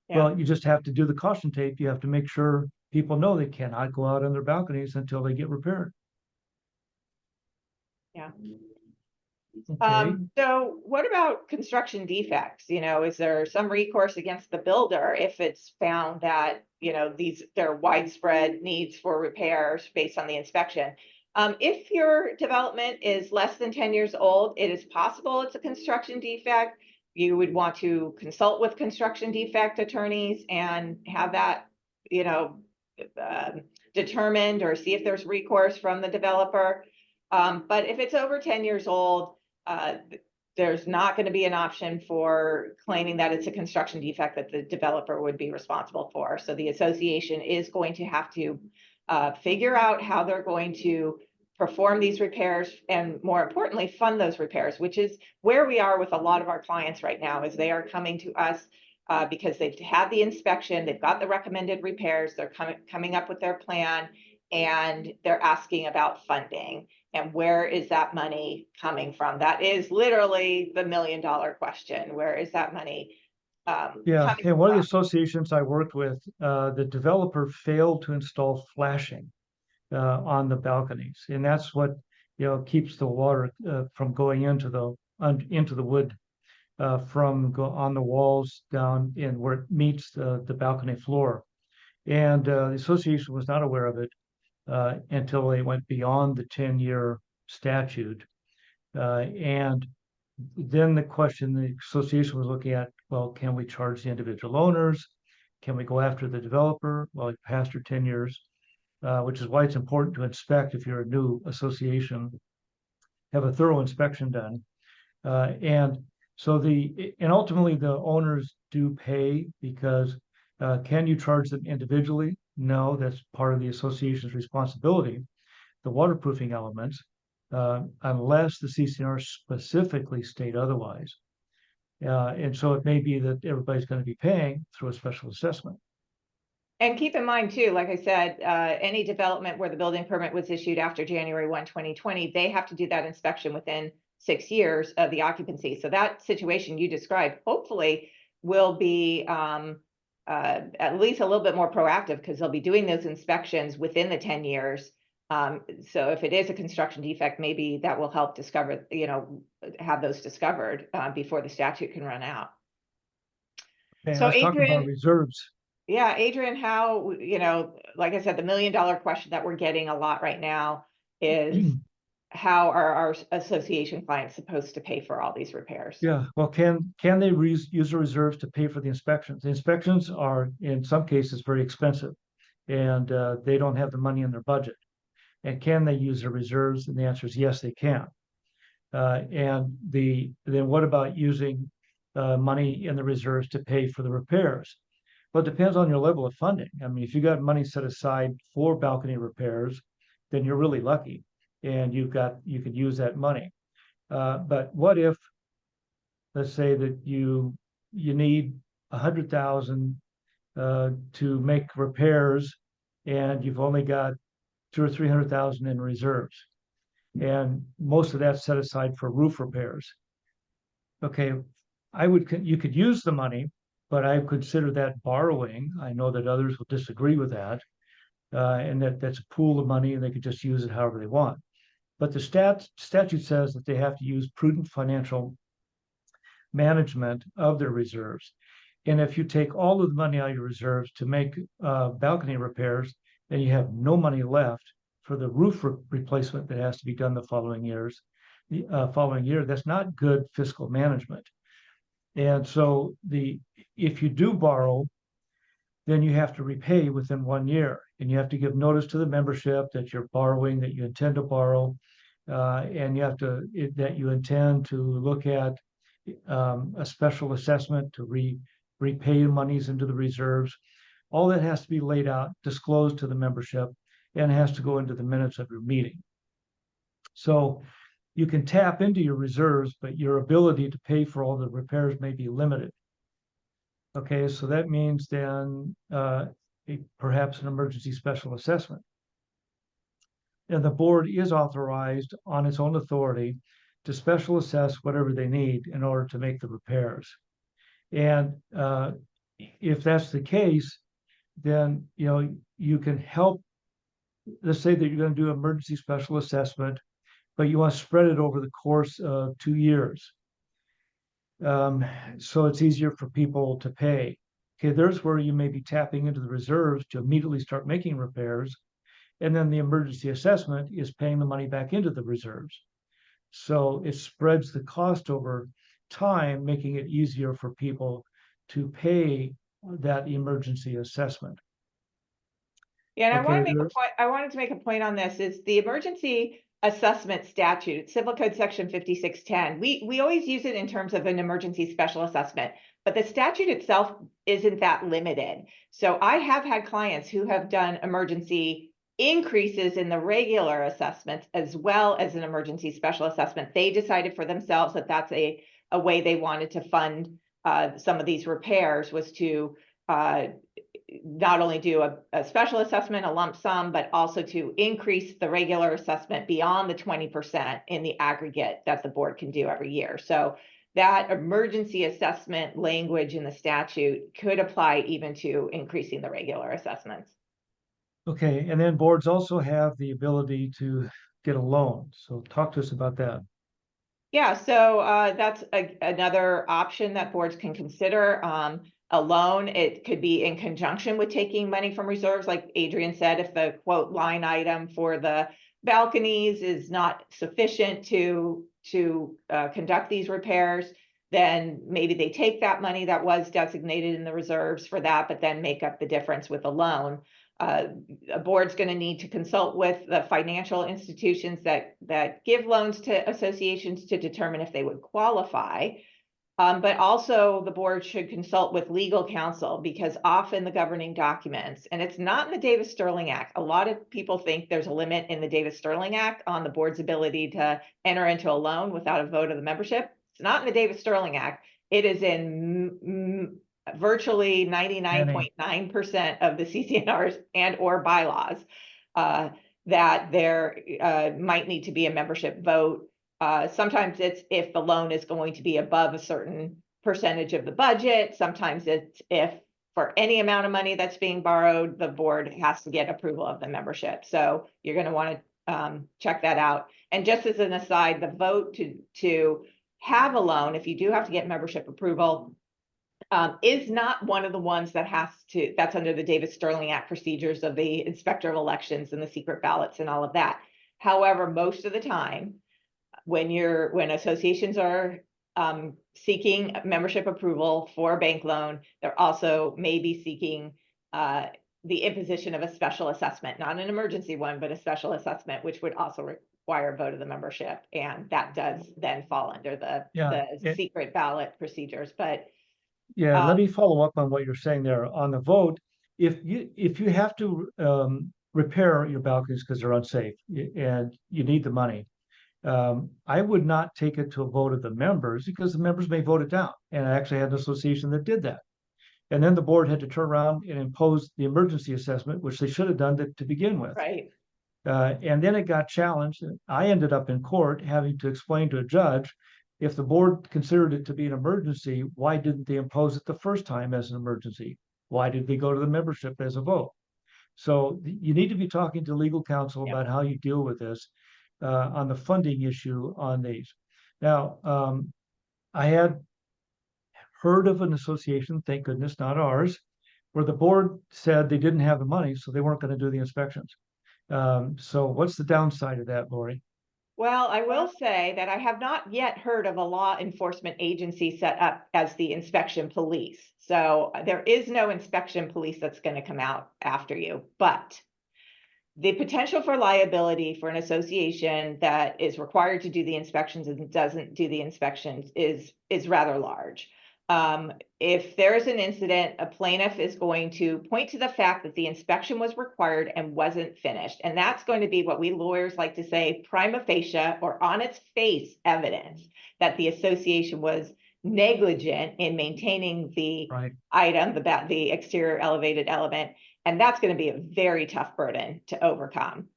Yeah. Well, you just have to do the caution tape. You have to make sure people know they cannot go out on their balconies until they get repaired. Yeah. Okay. So what about construction defects? Is there some recourse against the builder if it's found that, there are widespread needs for repairs based on the inspection? If your development is less than 10 years old, it is possible it's a construction defect. You would want to consult with construction defect attorneys and have that, you know, determined, or see if there's recourse from the developer. But if it's over 10 years old, there's not going to be an option for claiming that it's a construction defect that the developer would be responsible for. So the association is going to have to figure out how they're going to perform these repairs, and more importantly, fund those repairs, which is where we are with a lot of our clients right now, is they are coming to us because they've had the inspection, they've got the recommended repairs, they're coming up with their plan, and they're asking about funding. And where is that money coming from? That is literally the $1 million question. Where is that money Yeah, coming and one of the from? associations I worked with, the developer failed to install flashing on the balconies, and that's what keeps the water from going into the wood on the walls down in where it meets the balcony floor. And the association was not aware of it until they went beyond the 10-year statute. And then the question the association was looking at, well, can we charge the individual owners? Can we go after the developer? Well, past 10 years, which is why it's important to inspect if you're a new association, have a thorough inspection done. And ultimately the owners do pay because can you charge them individually? No, that's part of the association's responsibility, the waterproofing elements, unless the CCNR specifically state otherwise. And so it may be that everybody's going to be paying through a special assessment. And keep in mind too, like I said, any development where the building permit was issued after January 1, 2020, they have to do that inspection within 6 years of the occupancy. So that situation you described hopefully will be at least a little bit more proactive, because they'll be doing those inspections within the 10 years. So if it is a construction defect, maybe that will help discover, have those discovered before the statute can run out. Okay, So let's talk about Adrian, reserves. yeah, Adrian, how, like I said, the $1 million question that we're getting a lot right now is how are our association clients supposed to pay for all these repairs? Yeah, well, can they use the reserves to pay for the inspections? The inspections are, in some cases, very expensive, and they don't have the money in their budget. And can they use their reserves? And the answer is yes, they can. And then what about using money in the reserves to pay for the repairs? Well, it depends on your level of funding. I mean, if you got money set aside for balcony repairs, then you're really lucky, and you could use that money. But what if, let's say that you need 100,000 to make repairs, and you've only got 200,000 or 300,000 in reserves, and most of that's set aside for roof repairs. Okay, you could use the money, but I consider that borrowing. I know that others will disagree with that, and that's a pool of money, and they could just use it however they want. But the statute says that they have to use prudent financial management of their reserves. And if you take all of the money out of your reserves to make balcony repairs, then you have no money left for the roof replacement that has to be done the following year. That's not good fiscal management. And so if you do borrow, then you have to repay within 1 year, and you have to give notice to the membership that you're borrowing, that you intend to borrow, and that you intend to look at a special assessment to repay monies into the reserves. All that has to be laid out, disclosed to the membership, and has to go into the minutes of your meeting. So you can tap into your reserves, but your ability to pay for all the repairs may be limited. Okay, so that means then perhaps an emergency special assessment. And the board is authorized on its own authority to special assess whatever they need in order to make the repairs. And if that's the case, then you can help. Let's say that you're going to do emergency special assessment, but you want to spread it over the course of 2 years. So it's easier for people to pay. Okay, there's where you may be tapping into the reserves to immediately start making repairs. And then the emergency assessment is paying the money back into the reserves. So it spreads the cost over time, making it easier for people to pay that emergency assessment. Yeah, and Okay, I wanted to make a point on this is the emergency assessment statute, Civil Code Section 5610. We always use it in terms of an emergency special assessment, but the statute itself isn't that limited. So I have had clients who have done emergency increases in the regular assessments as well as an emergency special assessment. They decided for themselves that that's a way they wanted to fund some of these repairs, was to not only do a special assessment, a lump sum, but also to increase the regular assessment beyond the 20% in the aggregate that the board can do every year. So that emergency assessment language in the statute could apply even to increasing the regular assessments. okay, and then boards also have the ability to get a loan. So talk to us about that. Yeah, so that's another option that boards can consider. A loan, it could be in conjunction with taking money from reserves. Like Adrian said, if the quote line item for the balconies is not sufficient to conduct these repairs, then maybe they take that money that was designated in the reserves for that, but then make up the difference with a loan. A board's going to need to consult with the financial institutions that give loans to associations to determine if they would qualify. But also the board should consult with legal counsel, because often the governing documents, and it's not in the Davis-Stirling Act. A lot of people think there's a limit in the Davis-Stirling Act on the board's ability to enter into a loan without a vote of the membership. It's not in the Davis-Stirling Act. It is in virtually 99.9% of the CC&Rs and or bylaws that there might need to be a membership vote. Sometimes it's if the loan is going to be above a certain percentage of the budget. Sometimes it's if for any amount of money that's being borrowed, the board has to get approval of the membership. So you're going to want to check that out. And just as an aside, the vote to have a loan, if you do have to get membership approval, is not one of the ones that that's under the Davis-Stirling Act procedures of the Inspector of Elections and the secret ballots and all of that. However, most of the time, when associations are seeking membership approval for a bank loan, they're also maybe seeking the imposition of a special assessment, not an emergency one, but a special assessment, which would also require a vote of the membership. And that does then fall under the secret ballot procedures. But yeah, let me follow up on what you're saying there on the vote. If you have to repair your balconies because they're unsafe and you need the money, I would not take it to a vote of the members, because the members may vote it down. And I actually had an association that did that. And then the board had to turn around and impose the emergency assessment, which they should have done to begin with. Right. And then it got challenged. I ended up in court having to explain to a judge, if the board considered it to be an emergency, why didn't they impose it the first time as an emergency? Why did they go to the membership as a vote? So you need to be talking to legal counsel about how you deal with this on the funding issue on these. Now, I had heard of an association, thank goodness, not ours, where the board said they didn't have the money, so they weren't going to do the inspections. So what's the downside of that, Laurie? Well, I will say that I have not yet heard of a law enforcement agency set up as the inspection police. So there is no inspection police that's going to come out after you, but the potential for liability for an association that is required to do the inspections and doesn't do the inspections is rather large. If there is an incident, a plaintiff is going to point to the fact that the inspection was required and wasn't finished. And that's going to be what we lawyers like to say, prima facie, or on its face evidence that the association was negligent in maintaining the item, the exterior elevated element. And that's going to be a very tough burden to overcome.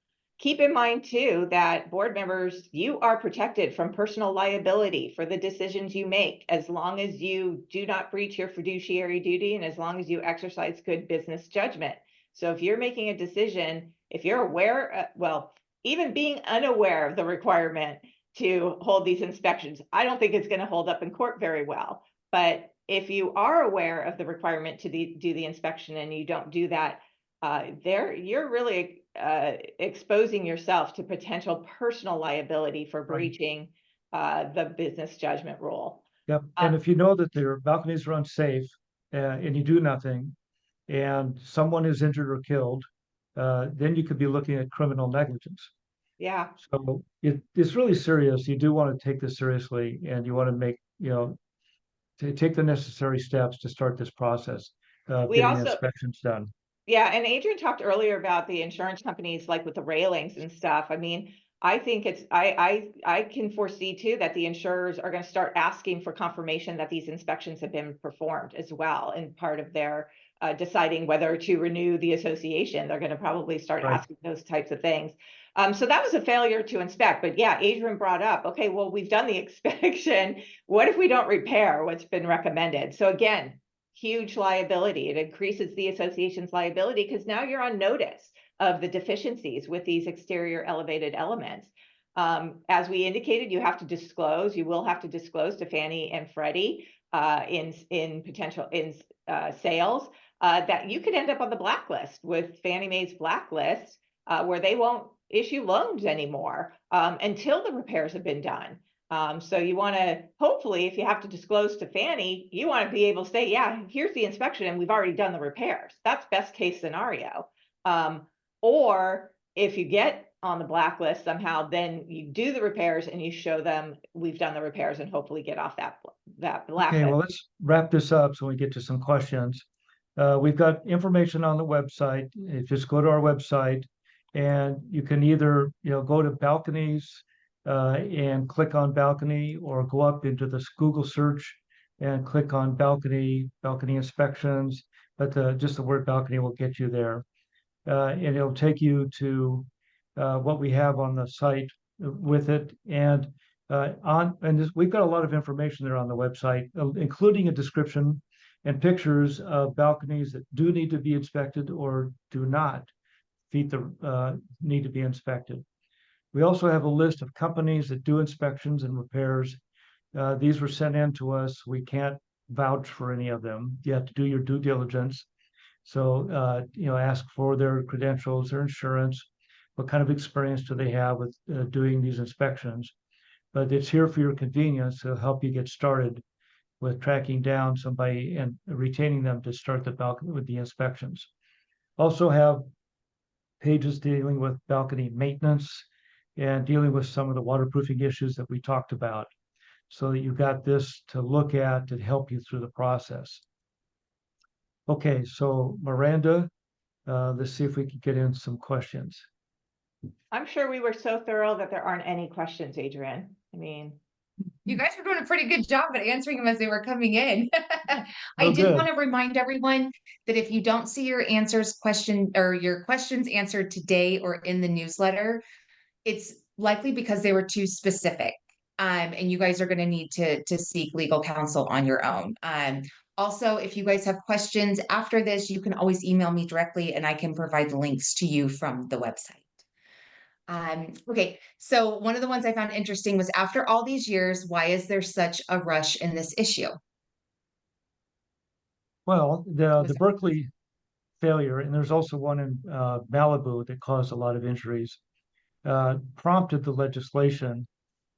Keep in mind, too, that board members, you are protected from personal liability for the decisions you make, as long as you do not breach your fiduciary duty and as long as you exercise good business judgment. So if you're making a decision, if you're aware, even being unaware of the requirement to hold these inspections, I don't think it's going to hold up in court very well. But if you are aware of the requirement to do the inspection and you don't do that, you're really exposing yourself to potential personal liability for breaching the business judgment rule. Yep. And if you know that their balconies are unsafe and you do nothing, and someone is injured or killed, then you could be looking at criminal negligence. Yeah. So it's really serious. You do want to take this seriously, and you want to make, to take the necessary steps to start this process of We getting also, inspections done. yeah, and Adrian talked earlier about the insurance companies, like with the railings and stuff. I mean, I think I can foresee too that the insurers are going to start asking for confirmation that these inspections have been performed as well, and part of their deciding whether to renew the association. They're going to probably start Right. asking those types of things. So that was a failure to inspect. But yeah, Adrian brought up, okay, well, we've done the inspection. What if we don't repair what's been recommended? So again, huge liability. It increases the association's liability because now you're on notice of the deficiencies with these exterior elevated elements. As we indicated, you have to disclose, you will have to disclose to Fannie and Freddie in potential sales that you could end up on the blacklist with Fannie Mae's blacklist, where they won't issue loans anymore until the repairs have been done. So you want to, hopefully, if you have to disclose to Fannie, you want to be able to say, yeah, here's the inspection and we've already done the repairs. That's best case scenario. Or if you get on the blacklist somehow, then you do the repairs and you show them we've done the repairs and hopefully get off that blacklist. Okay, well, let's wrap this up so we get to some questions. We've got information on the website. Just go to our website and you can either, go to balconies and click on balcony, or go up into this Google search and click on balcony inspections. But just the word balcony will get you there. And it'll take you to what we have on the site with it. And we've got a lot of information there on the website, including a description and pictures of balconies that do need to be inspected or do not need to be inspected. We also have a list of companies that do inspections and repairs. These were sent in to us. We can't vouch for any of them. You have to do your due diligence. So, ask for their credentials, their insurance, what kind of experience do they have with doing these inspections. But it's here for your convenience to help you get started with tracking down somebody and retaining them to start the balcony with the inspections. Also have pages dealing with balcony maintenance and dealing with some of the waterproofing issues that we talked about, so that you've got this to look at to help you through the process. Okay, so Miranda, let's see if we can get in some questions. I'm sure we were so thorough that there aren't any questions, Adrian. I mean, You guys were doing a pretty good job at answering them as they were coming in. I Oh, did good. want to remind everyone that if you don't see your your questions answered today or in the newsletter, it's likely because they were too specific. And you guys are going to need to seek legal counsel on your own. Also, if you guys have questions after this, you can always email me directly and I can provide links to you from the website. Okay, so one of the ones I found interesting was, after all these years, why is there such a rush in this issue? Well, the Berkeley failure, and there's also one in Malibu that caused a lot of injuries, prompted the legislation,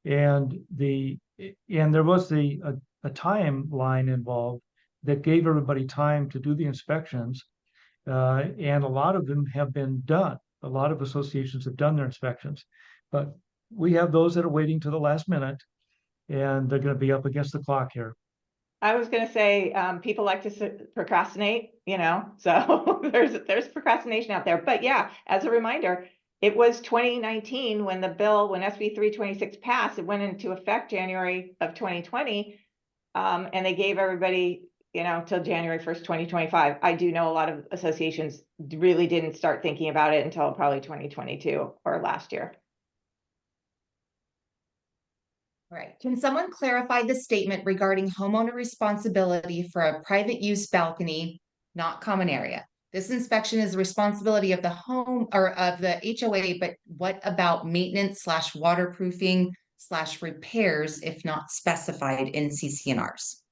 and there was a timeline involved that gave everybody time to do the inspections, and a lot of them have been done. A lot of associations have done their inspections, but we have those that are waiting to the last minute, and they're going to be up against the clock here. I was going to say, people like to procrastinate, so there's procrastination out there. But yeah, as a reminder, it was 2019 when SB 326 passed. It went into effect January of 2020, and they gave everybody, till January 1st, 2025. I do know a lot of associations really didn't start thinking about it until probably 2022 or last year. All right. Can someone clarify the statement regarding homeowner responsibility for a private use balcony, not common area? This inspection is the responsibility of the home or of the HOA, but what about maintenance / waterproofing / repairs if not specified in CC&Rs?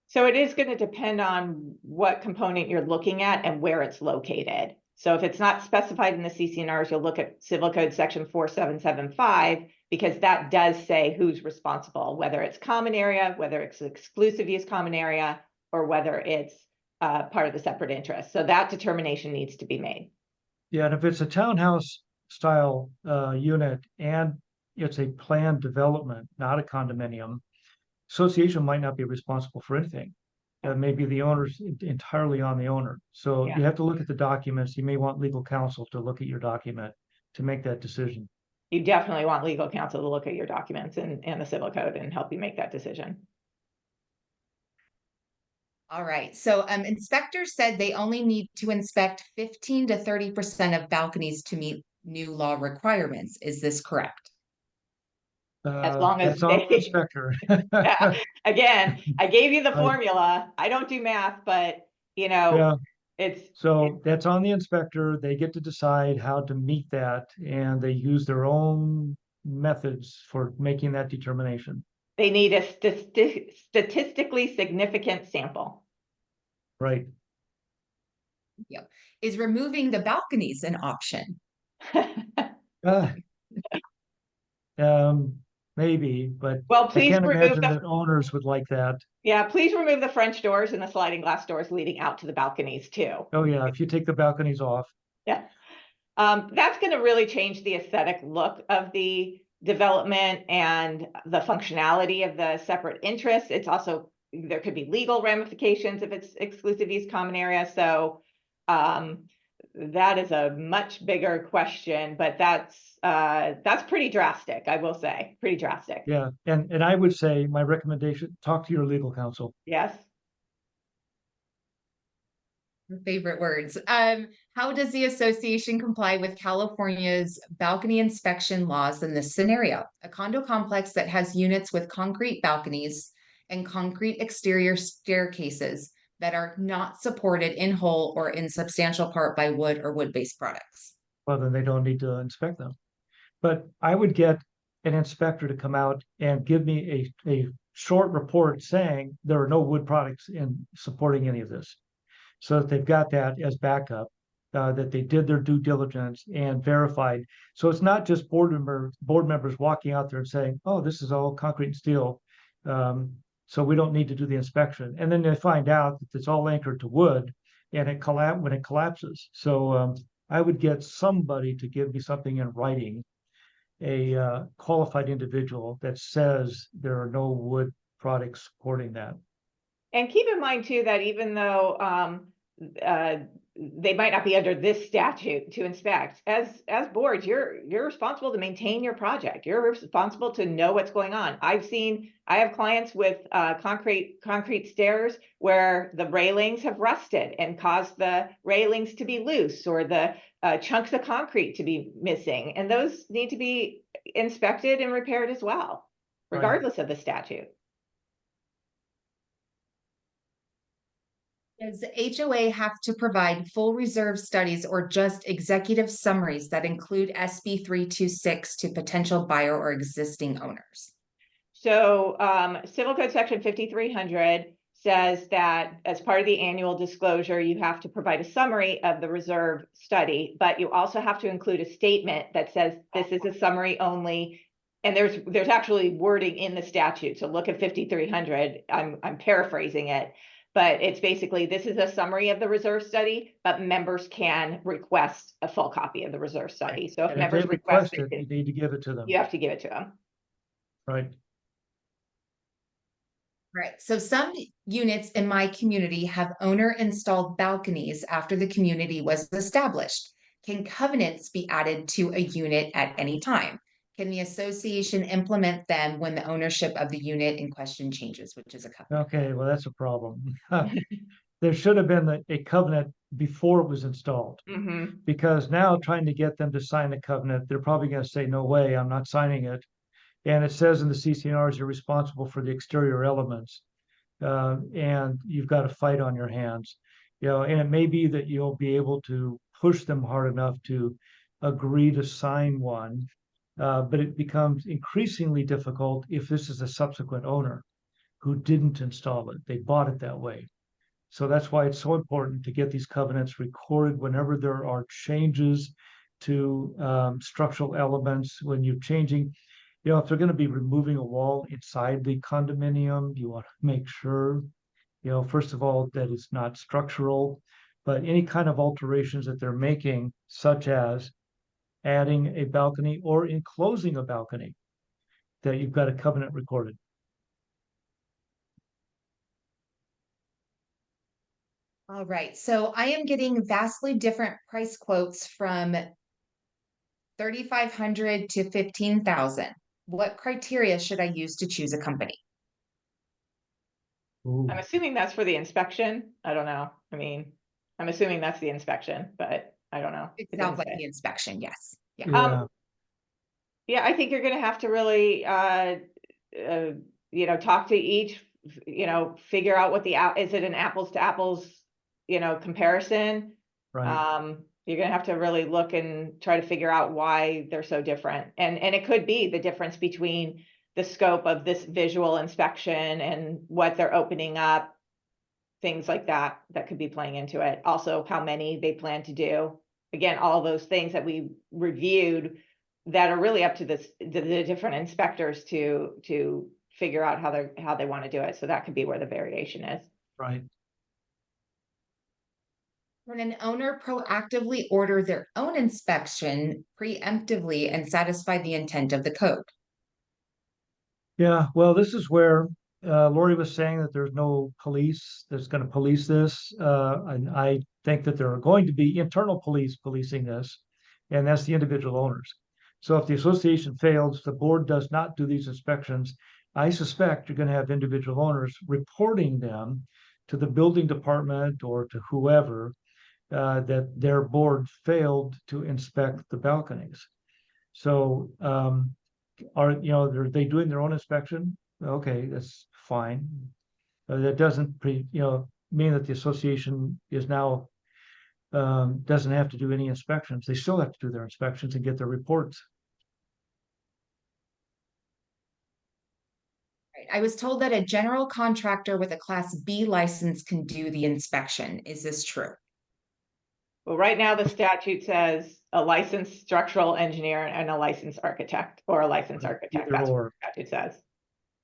So it is going to depend on what component you're looking at and where it's located. So if it's not specified in the CC&Rs, you'll look at Civil Code Section 4775, because that does say who's responsible, whether it's common area, whether it's exclusive use common area, or whether it's part of the separate interest. So that determination needs to be made. Yeah, and if it's a townhouse style unit and it's a planned development, not a condominium, association might not be responsible for anything. Maybe the owner's entirely on the owner. So Yeah. you have to look at the documents. You may want legal counsel to look at your document to make that decision. You definitely want legal counsel to look at your documents and the civil code and help you make that decision. All right, so inspectors said they only need to inspect 15 to 30% of balconies to meet new law requirements. Is this correct? As long as That's on the they, inspector. yeah. Again, I gave you the Right. formula. I don't do math, but you know, Yeah. it's So that's on the inspector. They get to decide how to meet that, and they use their own methods for making that determination. they need a statistically significant sample. Right. Yeah. Is removing the balconies an option? Uh, maybe, but Well, I please can't remove imagine the, that owners would like that. yeah, please remove the French doors and the sliding glass doors leading out to the balconies too. Oh yeah, if you take the balconies off. Yeah. That's going to really change the aesthetic look of the development and the functionality of the separate interests. It's also, there could be legal ramifications if it's exclusive use common area. So that is a much bigger question, but that's pretty drastic, I will say, pretty drastic. Yeah, and I would say my recommendation, talk to your legal counsel. Yes. Favorite words. How does the association comply with California's balcony inspection laws in this scenario? A condo complex that has units with concrete balconies and concrete exterior staircases that are not supported in whole or in substantial part by wood or wood-based products. Well, then they don't need to inspect them. But I would get an inspector to come out and give me a short report saying there are no wood products in supporting any of this. So that they've got that as backup, that they did their due diligence and verified. So it's not just board members walking out there and saying, oh, this is all concrete and steel. So we don't need to do the inspection. And then they find out that it's all anchored to wood and when it collapses. So I would get somebody to give me something in writing, a qualified individual that says there are no wood products supporting that. And keep in mind too, that even though they might not be under this statute to inspect, as boards, you're responsible to maintain your project. You're responsible to know what's going on. I have clients with concrete stairs where the railings have rusted and caused the railings to be loose or the chunks of concrete to be missing. And those need to be inspected and repaired as well, regardless of the statute. Does HOA have to provide full reserve studies or just executive summaries that include SB 326 to potential buyer or existing owners? So Civil Code Section 5300 says that as part of the annual disclosure, you have to provide a summary of the reserve study, but you also have to include a statement that says this is a summary only. And there's actually wording in the statute. So look at 5300. I'm paraphrasing it. But it's basically, this is a summary of the reserve study, but members can request a full copy of the reserve study. So if members request it, you need to give it to them. you have to give it to them. Right. Right. So some units in my community have owner installed balconies after the community was established. Can covenants be added to a unit at any time? Can the association implement them when the ownership of the unit in question changes, which is a covenant? Okay, well, that's a problem. There should have been a covenant before it was installed. Mm-hmm. Because now trying to get them to sign the covenant, they're probably going to say, no way, I'm not signing it. And it says in the CC&Rs, you're responsible for the exterior elements. And you've got a fight on your hands. and it may be that you'll be able to push them hard enough to agree to sign one, but it becomes increasingly difficult if this is a subsequent owner who didn't install it. They bought it that way. So that's why it's so important to get these covenants recorded whenever there are changes to structural elements. When you're changing, if they're going to be removing a wall inside the condominium, you want to make sure, first of all, that it's not structural, but any kind of alterations that they're making, such as adding a balcony or enclosing a balcony, that you've got a covenant recorded. All right, so I am getting vastly different price quotes from 3,500 to 15,000. What criteria should I use to choose a company? Ooh. I'm assuming that's for the inspection. I don't know. I mean, I'm assuming that's the inspection, but I don't know. It It sounds didn't like say. the inspection, yes. Yeah. Yeah, Yeah, I think you're gonna have to really, talk to each, figure out what is it an apples to apples, comparison? right. You're gonna have to really look and try to figure out why they're so different. And it could be the difference between the scope of this visual inspection and what they're opening up, things like that, that could be playing into it. Also, how many they plan to do. Again, all those things that we reviewed that are really up to the different inspectors to figure out how they want to do it. So that could be where the variation is. Right. Can an owner proactively order their own inspection preemptively and satisfy the intent of the code? Yeah, well, this is where Laurie was saying that there's no police that's going to police this. And I think that there are going to be internal police policing this, and that's the individual owners. So if the association fails, the board does not do these inspections, I suspect you're going to have individual owners reporting them to the building department or to whoever that their board failed to inspect the balconies. So are they doing their own inspection? Okay, that's fine. That doesn't mean that the association is now doesn't have to do any inspections. They still have to do their inspections and get their reports. Right. I was told that a general contractor with a Class B license can do the inspection. Is this true? Well, right now the statute says a licensed structural engineer and a licensed architect, or a licensed architect. Either That's what or. the statute says.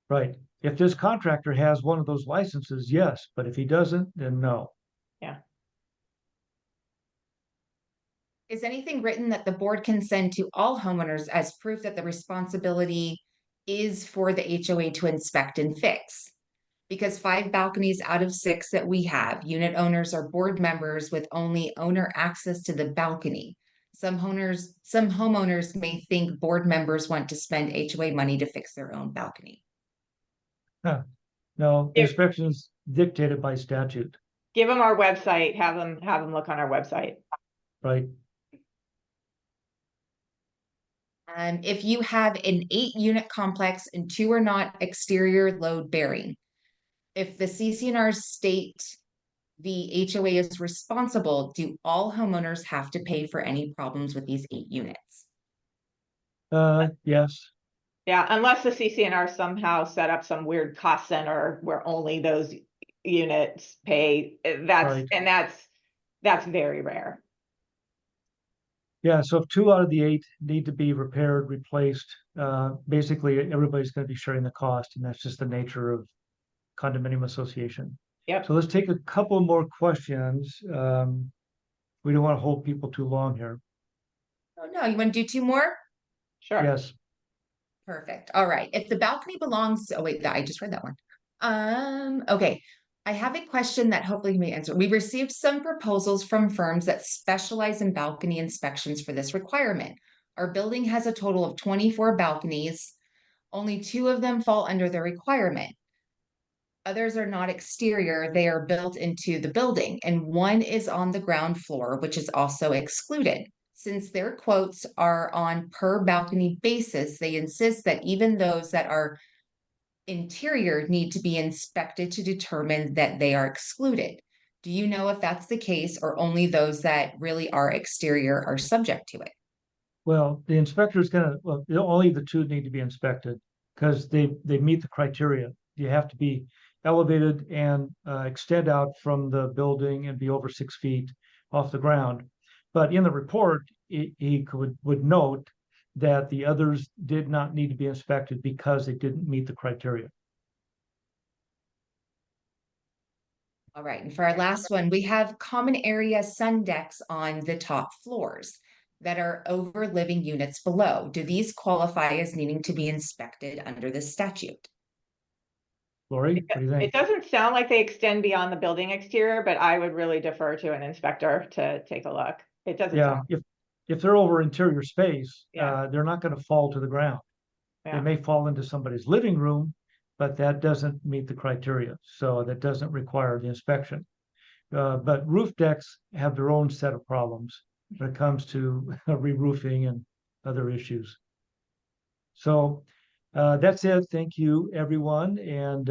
Right. If this contractor has one of those licenses, yes, but if he doesn't, then no. Yeah. Is anything written that the board can send to all homeowners as proof that the responsibility is for the HOA to inspect and fix? Because 5 balconies out of 6 that we have, unit owners are board members with only owner access to the balcony. Some homeowners may think board members want to spend HOA money to fix their own balcony. Huh. No, If- inspections dictated by statute, Give them our website, have them look on our website. right? If you have an 8-unit complex and 2 are not exterior load bearing, if the CC&Rs state the HOA is responsible, do all homeowners have to pay for any problems with these 8 units? Yes. Yeah, unless the CC&R somehow set up some weird cost center where only those units pay. Right. That's very rare. Yeah, so if 2 out of the 8 need to be repaired, replaced, basically everybody's going to be sharing the cost, and that's just the nature of condominium association. Yep. So let's take a couple more questions. We don't want to hold people too long here. Oh, no, you want to do 2 more? Sure. Yes. Perfect. All right. If the balcony belongs, oh wait, I just read that one. Okay. I have a question that hopefully can be answered. We received some proposals from firms that specialize in balcony inspections for this requirement. Our building has a total of 24 balconies. Only 2 of them fall under the requirement. Others are not exterior, they are built into the building, and 1 is on the ground floor, which is also excluded. Since their quotes are on per balcony basis, they insist that even those that are interior need to be inspected to determine that they are excluded. Do you know if that's the case or only those that really are exterior are subject to it? Well, the inspector is gonna, well, only the two need to be inspected because they meet the criteria. You have to be elevated and extend out from the building and be over 6 feet off the ground. But in the report, he would note that the others did not need to be inspected because they didn't meet the criteria. All right, and for our last one, we have common area sun decks on the top floors that are over living units below. Do these qualify as needing to be inspected under this statute? Laurie, what do you It think? doesn't sound like they extend beyond the building exterior, but I would really defer to an inspector to take a look. It doesn't Yeah, sound, if they're over interior space, Yeah. they're not going to fall to the ground. They yeah. may fall into somebody's living room, but that doesn't meet the criteria. So that doesn't require the inspection. But roof decks have their own set of problems when it comes to re-roofing and other issues. So that's it. Thank you, everyone. And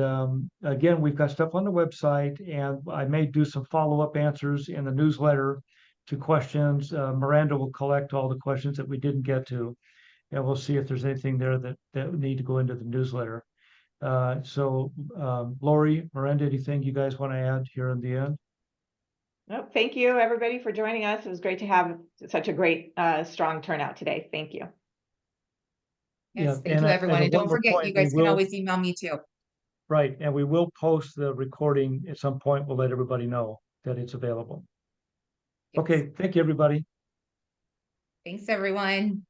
again, we've got stuff on the website, and I may do some follow-up answers in the newsletter to questions. Miranda will collect all the questions that we didn't get to, and we'll see if there's anything there that need to go into the newsletter. Laurie, Miranda, anything you guys want to add here in the end? Nope. Thank you, everybody, for joining us. It was great to have such a great, strong turnout today. Thank you. Yeah, Yes, thank you, everyone. And one don't more forget, point, you we guys can will, always email me too. right, and we will post the recording at some point. We'll let everybody know that it's available. Yes. Okay, thank you, everybody. Thanks, everyone.